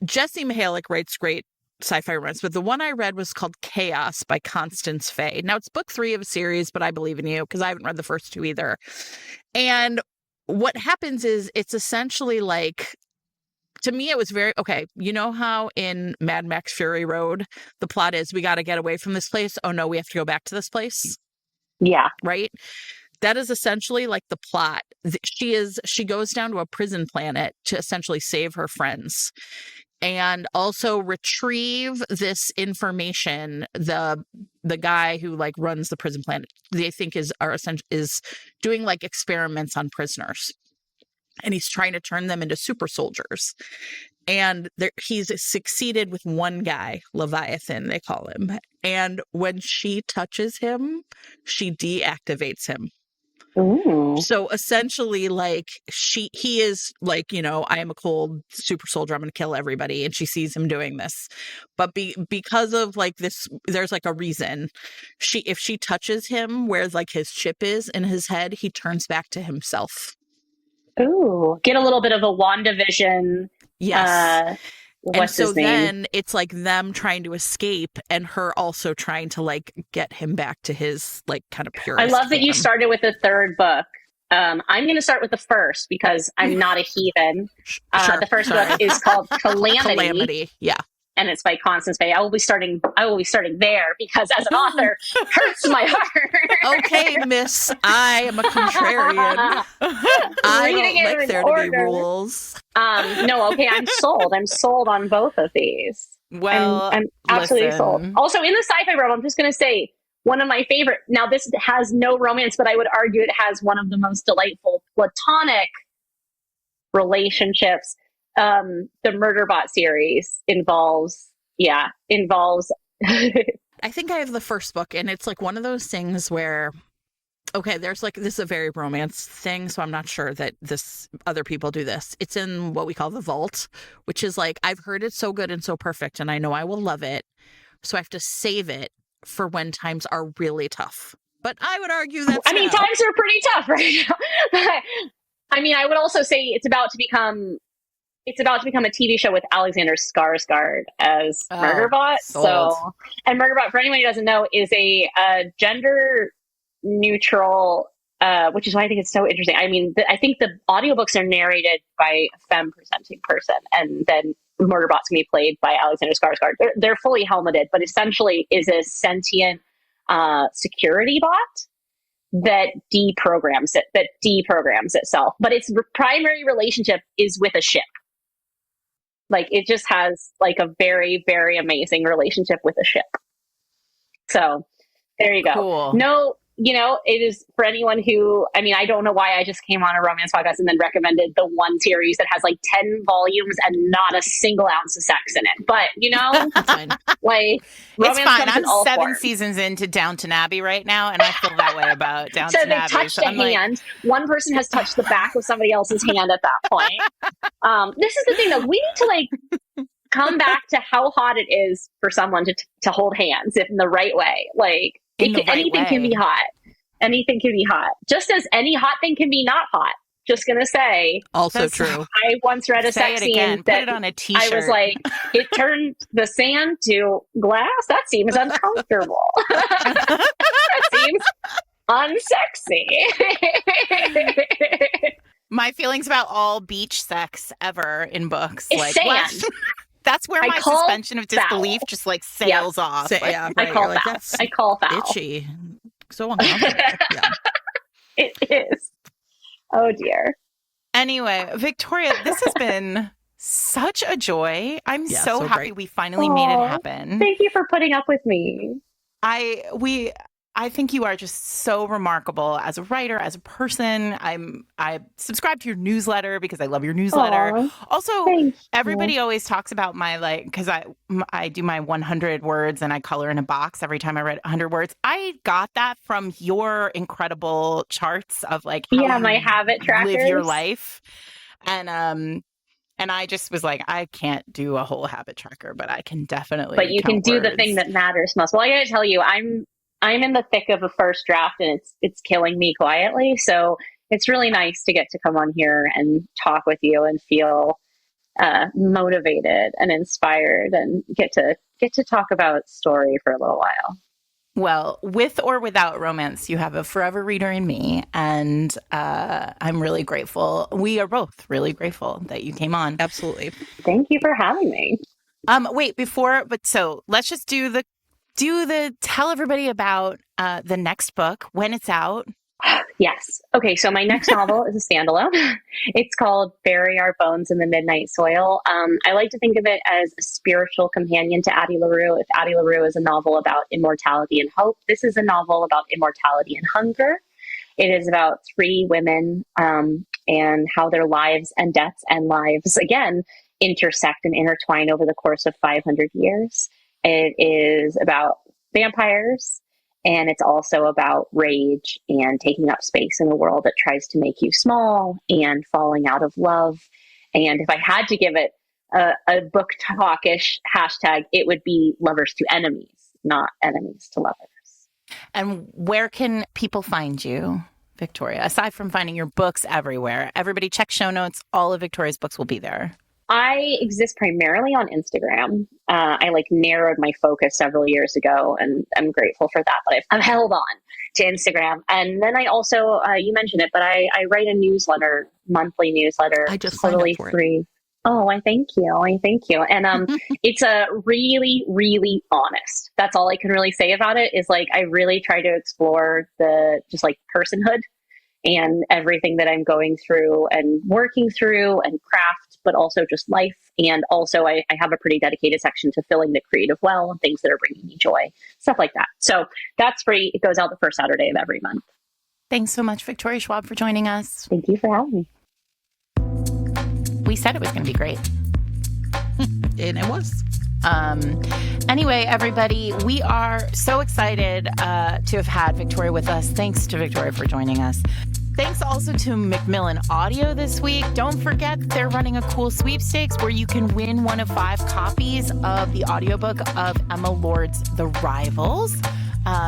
[SPEAKER 1] Jesse Mihalik writes great sci-fi romance, but the one I read was called Chaos by Constance Fay. Now it's book 3 of a series, but I believe in you because I haven't read the first 2 either. And what happens is it's essentially like, to me, it was very, okay, you know how in Mad Max Fury Road, the plot is we got to get away from this place. Oh no, we have to go back to this place.
[SPEAKER 3] Yeah.
[SPEAKER 1] Right? That is essentially like the plot. She goes down to a prison planet to essentially save her friends and also retrieve this information. The guy who like runs the prison planet, they think is doing like experiments on prisoners. And he's trying to turn them into super soldiers. And he's succeeded with one guy, Leviathan, they call him. And when she touches him, she deactivates him.
[SPEAKER 3] Ooh.
[SPEAKER 1] So essentially, like, he is like, you know, I am a cold super soldier. I'm going to kill everybody. And she sees him doing this. But because of like this, there's like a reason. If she touches him where like his chip is in his head, he turns back to himself.
[SPEAKER 3] Ooh, get a little bit of a WandaVision.
[SPEAKER 1] Yes.
[SPEAKER 3] What's his name?
[SPEAKER 1] Then it's like them trying to escape and her also trying to like get him back to his like kind of pure.
[SPEAKER 3] I love that you started with the 3rd book. I'm going to start with the first because I'm not a heathen.
[SPEAKER 1] Sure.
[SPEAKER 3] The first book is called Calamity.
[SPEAKER 1] Calamity, yeah.
[SPEAKER 3] And it's by Constance Fay. I will be starting there because as an author, hurts my heart.
[SPEAKER 1] Okay, miss, I am a contrarian. I don't like there to be rules.
[SPEAKER 3] No, okay, I'm sold. I'm sold on both of these.
[SPEAKER 2] Well,
[SPEAKER 3] I'm absolutely sold. Also, in the sci-fi realm, I'm just going to say one of my favorite. Now, this has no romance, but I would argue it has one of the most delightful platonic relationships. The Murderbot series involves. I
[SPEAKER 1] think I have the first book, and it's like one of those things where, okay, there's like, this is a very romance thing, so I'm not sure that other people do this. It's in what we call the vault, which is like, I've heard it's so good and so perfect, and I know I will love it, so I have to save it for when times are really tough. But I would argue that
[SPEAKER 3] times are pretty tough right now. I mean, I would also say it's about to become a TV show with Alexander Skarsgård as Murderbot.
[SPEAKER 1] Sold.
[SPEAKER 3] So, and Murderbot, for anyone who doesn't know, is a gender neutral, which is why I think it's so interesting. I mean, I think the audiobooks are narrated by a femme presenting person, and then Murderbot's going to be played by Alexander Skarsgård. They're fully helmeted, but essentially is a sentient security bot that deprograms itself. But its primary relationship is with a ship. Like, it just has like a very, very amazing relationship with a ship. So there you go.
[SPEAKER 2] Cool.
[SPEAKER 3] No, it is for anyone who, I mean, I don't know why I just came on a romance podcast and then recommended the one series that has like 10 volumes and not a single ounce of sex in it. But, like,
[SPEAKER 2] it's fine. I'm 7
[SPEAKER 3] forms.
[SPEAKER 2] seasons into Downton Abbey right now, and I feel that way about Downton
[SPEAKER 3] Abbey.
[SPEAKER 2] So
[SPEAKER 3] they touched a hand. One person has touched the back of somebody else's hand at that point. This is the thing, though. We need to, like, come back to how hot it is for someone to hold hands in the right way. Like, anything can be hot. Anything can be hot. Just as any hot thing can be not hot. Just gonna say.
[SPEAKER 1] Also true.
[SPEAKER 3] I once read a sex scene that
[SPEAKER 2] put it on a t-shirt.
[SPEAKER 3] I was like, it turned the sand to glass? That seems uncomfortable. That seems unsexy.
[SPEAKER 2] My feelings about all beach sex ever in books.
[SPEAKER 3] It's
[SPEAKER 2] like
[SPEAKER 3] sand.
[SPEAKER 2] That's where my suspension of disbelief just like sails off.
[SPEAKER 1] Right.
[SPEAKER 3] I call foul. I call foul.
[SPEAKER 1] Itchy. So uncomfortable. Yeah.
[SPEAKER 3] It is. Oh dear.
[SPEAKER 2] Anyway, Victoria, this has been such a joy. I'm so happy
[SPEAKER 1] great.
[SPEAKER 2] We finally made it happen.
[SPEAKER 3] Thank you for putting up with me.
[SPEAKER 2] I I think you are just so remarkable as a writer, as a person. I subscribe to your newsletter because I love your newsletter.
[SPEAKER 3] Aw,
[SPEAKER 2] Also,
[SPEAKER 3] thank
[SPEAKER 2] everybody
[SPEAKER 3] you.
[SPEAKER 2] always talks about my because I do my 100 words and I color in a box every time I read 100 words. I got that from your incredible charts of like how
[SPEAKER 3] Yeah, my
[SPEAKER 2] you
[SPEAKER 3] habit
[SPEAKER 2] live your
[SPEAKER 3] trackers.
[SPEAKER 2] life. And I just was like, I can't do a whole habit tracker, but I can
[SPEAKER 3] But
[SPEAKER 2] definitely
[SPEAKER 3] you can
[SPEAKER 2] count
[SPEAKER 3] do the thing
[SPEAKER 2] words.
[SPEAKER 3] that matters most. Well, I gotta tell you, I'm in the thick of a first draft, and it's killing me quietly. So it's really nice to get to come on here and talk with you and feel motivated and inspired, and get to talk about story for a little while.
[SPEAKER 2] Well, with or without romance, you have a forever reader in me. And I'm really grateful. We are both really grateful that you came on.
[SPEAKER 1] Absolutely.
[SPEAKER 3] Thank you for having me.
[SPEAKER 2] Wait, so let's just do the tell everybody about the next book, when it's out.
[SPEAKER 3] Yes. Okay. So my next novel is a standalone. It's called Bury Our Bones in the Midnight Soil. I like to think of it as a spiritual companion to Addie LaRue. If Addie LaRue is a novel about immortality and hope, this is a novel about immortality and hunger. It is about three women and how their lives and deaths and lives, again, intersect and intertwine over the course of 500 years. It is about vampires, and it's also about rage and taking up space in a world that tries to make you small and falling out of love. And if I had to give it a book talkish hashtag, it would be lovers to enemies, not enemies to lovers.
[SPEAKER 2] And where can people find you, Victoria? Aside from finding your books everywhere, everybody check show notes. All of Victoria's books will be there.
[SPEAKER 3] I exist primarily on Instagram. I narrowed my focus several years ago, and I'm grateful for that. But I've held on to Instagram. And then I also, you mentioned it, but I write a newsletter, monthly newsletter.
[SPEAKER 1] I just signed up
[SPEAKER 3] totally
[SPEAKER 1] for it.
[SPEAKER 3] free. Oh, I thank you. I thank you. And it's a really, really honest. That's all I can really say about it is I really try to explore the just personhood and everything that I'm going through and working through and craft, but also just life. And also I have a pretty dedicated section to filling the creative well and things that are bringing me joy, stuff like that. So that's free. It goes out the first Saturday of every month.
[SPEAKER 2] Thanks so much, Victoria Schwab, for joining us.
[SPEAKER 3] Thank you for having me.
[SPEAKER 2] We said it was going to be great.
[SPEAKER 1] And it was.
[SPEAKER 2] Anyway, everybody, we are so excited to have had Victoria with us. Thanks to Victoria for joining us. Thanks also to Macmillan Audio this week. Don't forget they're running a cool sweepstakes where you can win one of 5 copies of the audiobook of Emma Lord's The Rivals.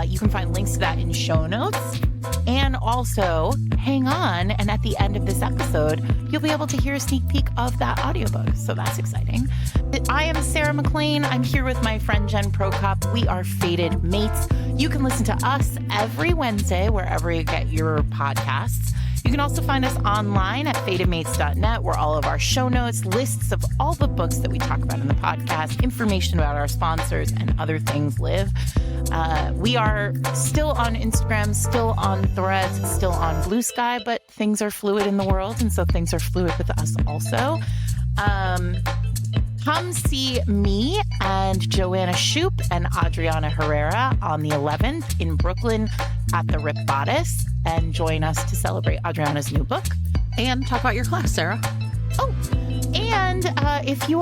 [SPEAKER 2] You can find links to that in show notes. And also, hang on, and at the end of this episode, you'll be able to hear a sneak peek of that audiobook. So that's exciting. I am Sarah McLean. I'm here with my friend Jen Prokop. We are Fated Mates. You can listen to us every Wednesday wherever you get your podcasts. You can also find us online at fatedmates.net, where all of our show notes, lists of all the books that we talk about in the podcast, information about our sponsors, and other things live. We are still on Instagram, still on Threads, still on Blue Sky, but things are fluid in the world, and so things are fluid with us also. Come see me and Joanna Shoup and Adriana Herrera on the 11th in Brooklyn at the Rip Bodice, and join us to celebrate Adriana's new book.
[SPEAKER 1] And talk about your class, Sarah.
[SPEAKER 2] Oh, and if you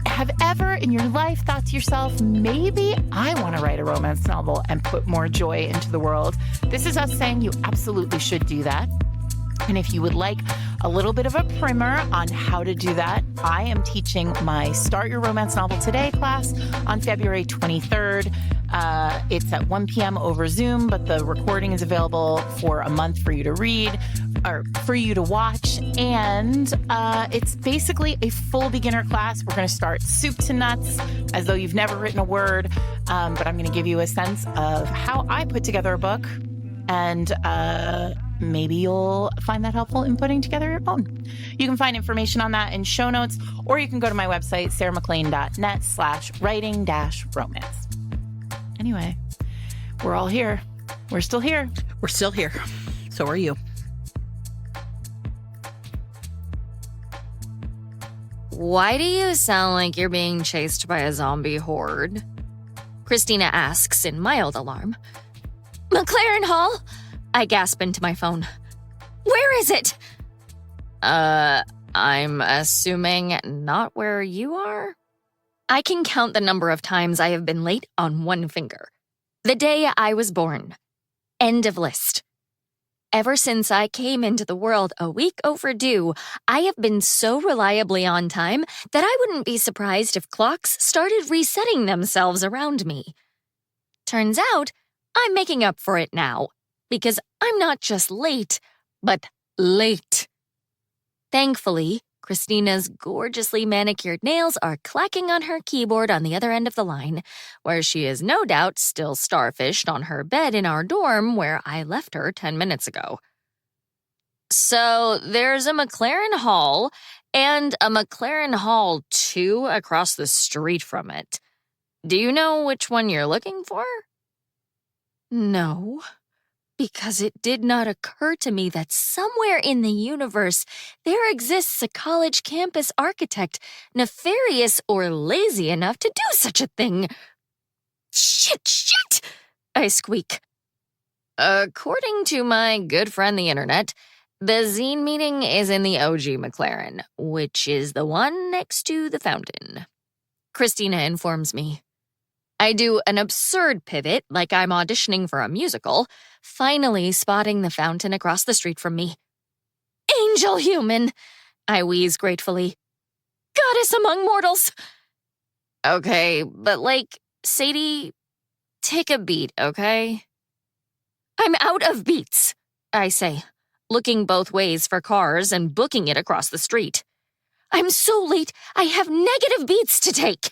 [SPEAKER 2] have ever in your life thought to yourself, maybe I want to write a romance novel and put more joy into the world, this is us saying you absolutely should do that. And if you would like a little bit of a primer on how to do that, I am teaching my Start Your Romance Novel Today class on February 23rd. It's at 1 p.m. over Zoom, but the recording is available for a month for you to read or for you to watch. And it's basically a full beginner class. We're going to start soup to nuts as though you've never written a word. But I'm going to give you a sense of how I put together a book. And maybe you'll find that helpful in putting together your own. You can find information on that in show notes, or you can go to my website, sarahmclean.net/writing-romance. Anyway, we're all here. We're still here.
[SPEAKER 1] We're still here. So are you.
[SPEAKER 4] Why do you sound like you're being chased by a zombie horde? Christina asks in mild alarm. McLaren Hall? I gasp into my phone. Where is it? I'm assuming not where you are? I can count the number of times I have been late on one finger. The day I was born. End of list. Ever since I came into the world a week overdue, I have been so reliably on time that I wouldn't be surprised if clocks started resetting themselves around me. Turns out, I'm making up for it now, because I'm not just late, but late. Thankfully, Christina's gorgeously manicured nails are clacking on her keyboard on the other end of the line, where she is no doubt still starfished on her bed in our dorm where I left her 10 minutes ago. So there's a McLaren Hall and a McLaren Hall 2 across the street from it. Do you know which one you're looking for? No. Because it did not occur to me that somewhere in the universe there exists a college campus architect nefarious or lazy enough to do such a thing. Shit, I squeak. According to my good friend the internet, the zine meeting is in the OG McLaren, which is the one next to the fountain. Christina informs me. I do an absurd pivot like I'm auditioning for a musical, finally spotting the fountain across the street from me. Angel human, I wheeze gratefully. Goddess among mortals. Okay, but Sadie, take a beat, okay? I'm out of beats, I say, looking both ways for cars and booking it across the street. I'm so late, I have negative beats to take.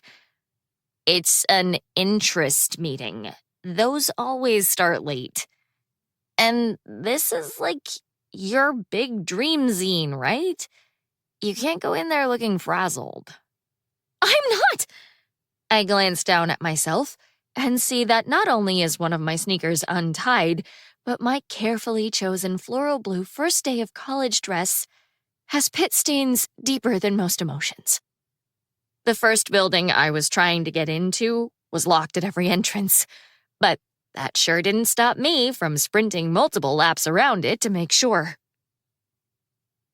[SPEAKER 4] It's an interest meeting. Those always start late. And this is your big dream zine, right? You can't go in there looking frazzled. I'm not! I glance down at myself and see that not only is one of my sneakers untied, but my carefully chosen floral blue first day of college dress has pit stains deeper than most emotions. The first building I was trying to get into was locked at every entrance, but that sure didn't stop me from sprinting multiple laps around it to make sure.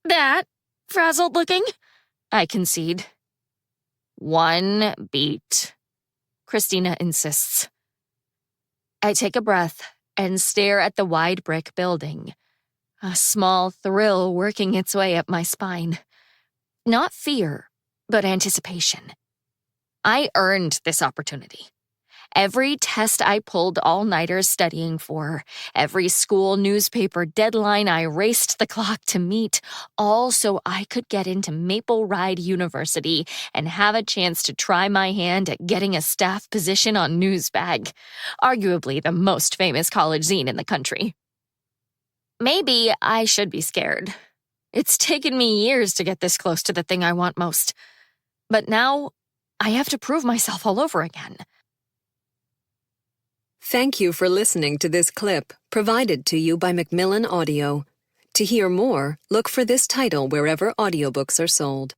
[SPEAKER 4] That frazzled looking? I concede. One beat, Christina insists. I take a breath and stare at the wide brick building, a small thrill working its way up my spine. Not fear, but anticipation. I earned this opportunity. Every test I pulled all-nighters studying for, every school newspaper deadline I raced the clock to meet, all so I could get into Maple Ride University and have a chance to try my hand at getting a staff position on Newsbag, arguably the most famous college zine in the country. Maybe I should be scared. It's taken me years to get this close to the thing I want most. But now, I have to prove myself all over again.
[SPEAKER 5] Thank you for listening to this clip provided to you by Macmillan Audio. To hear more, look for this title wherever audiobooks are sold.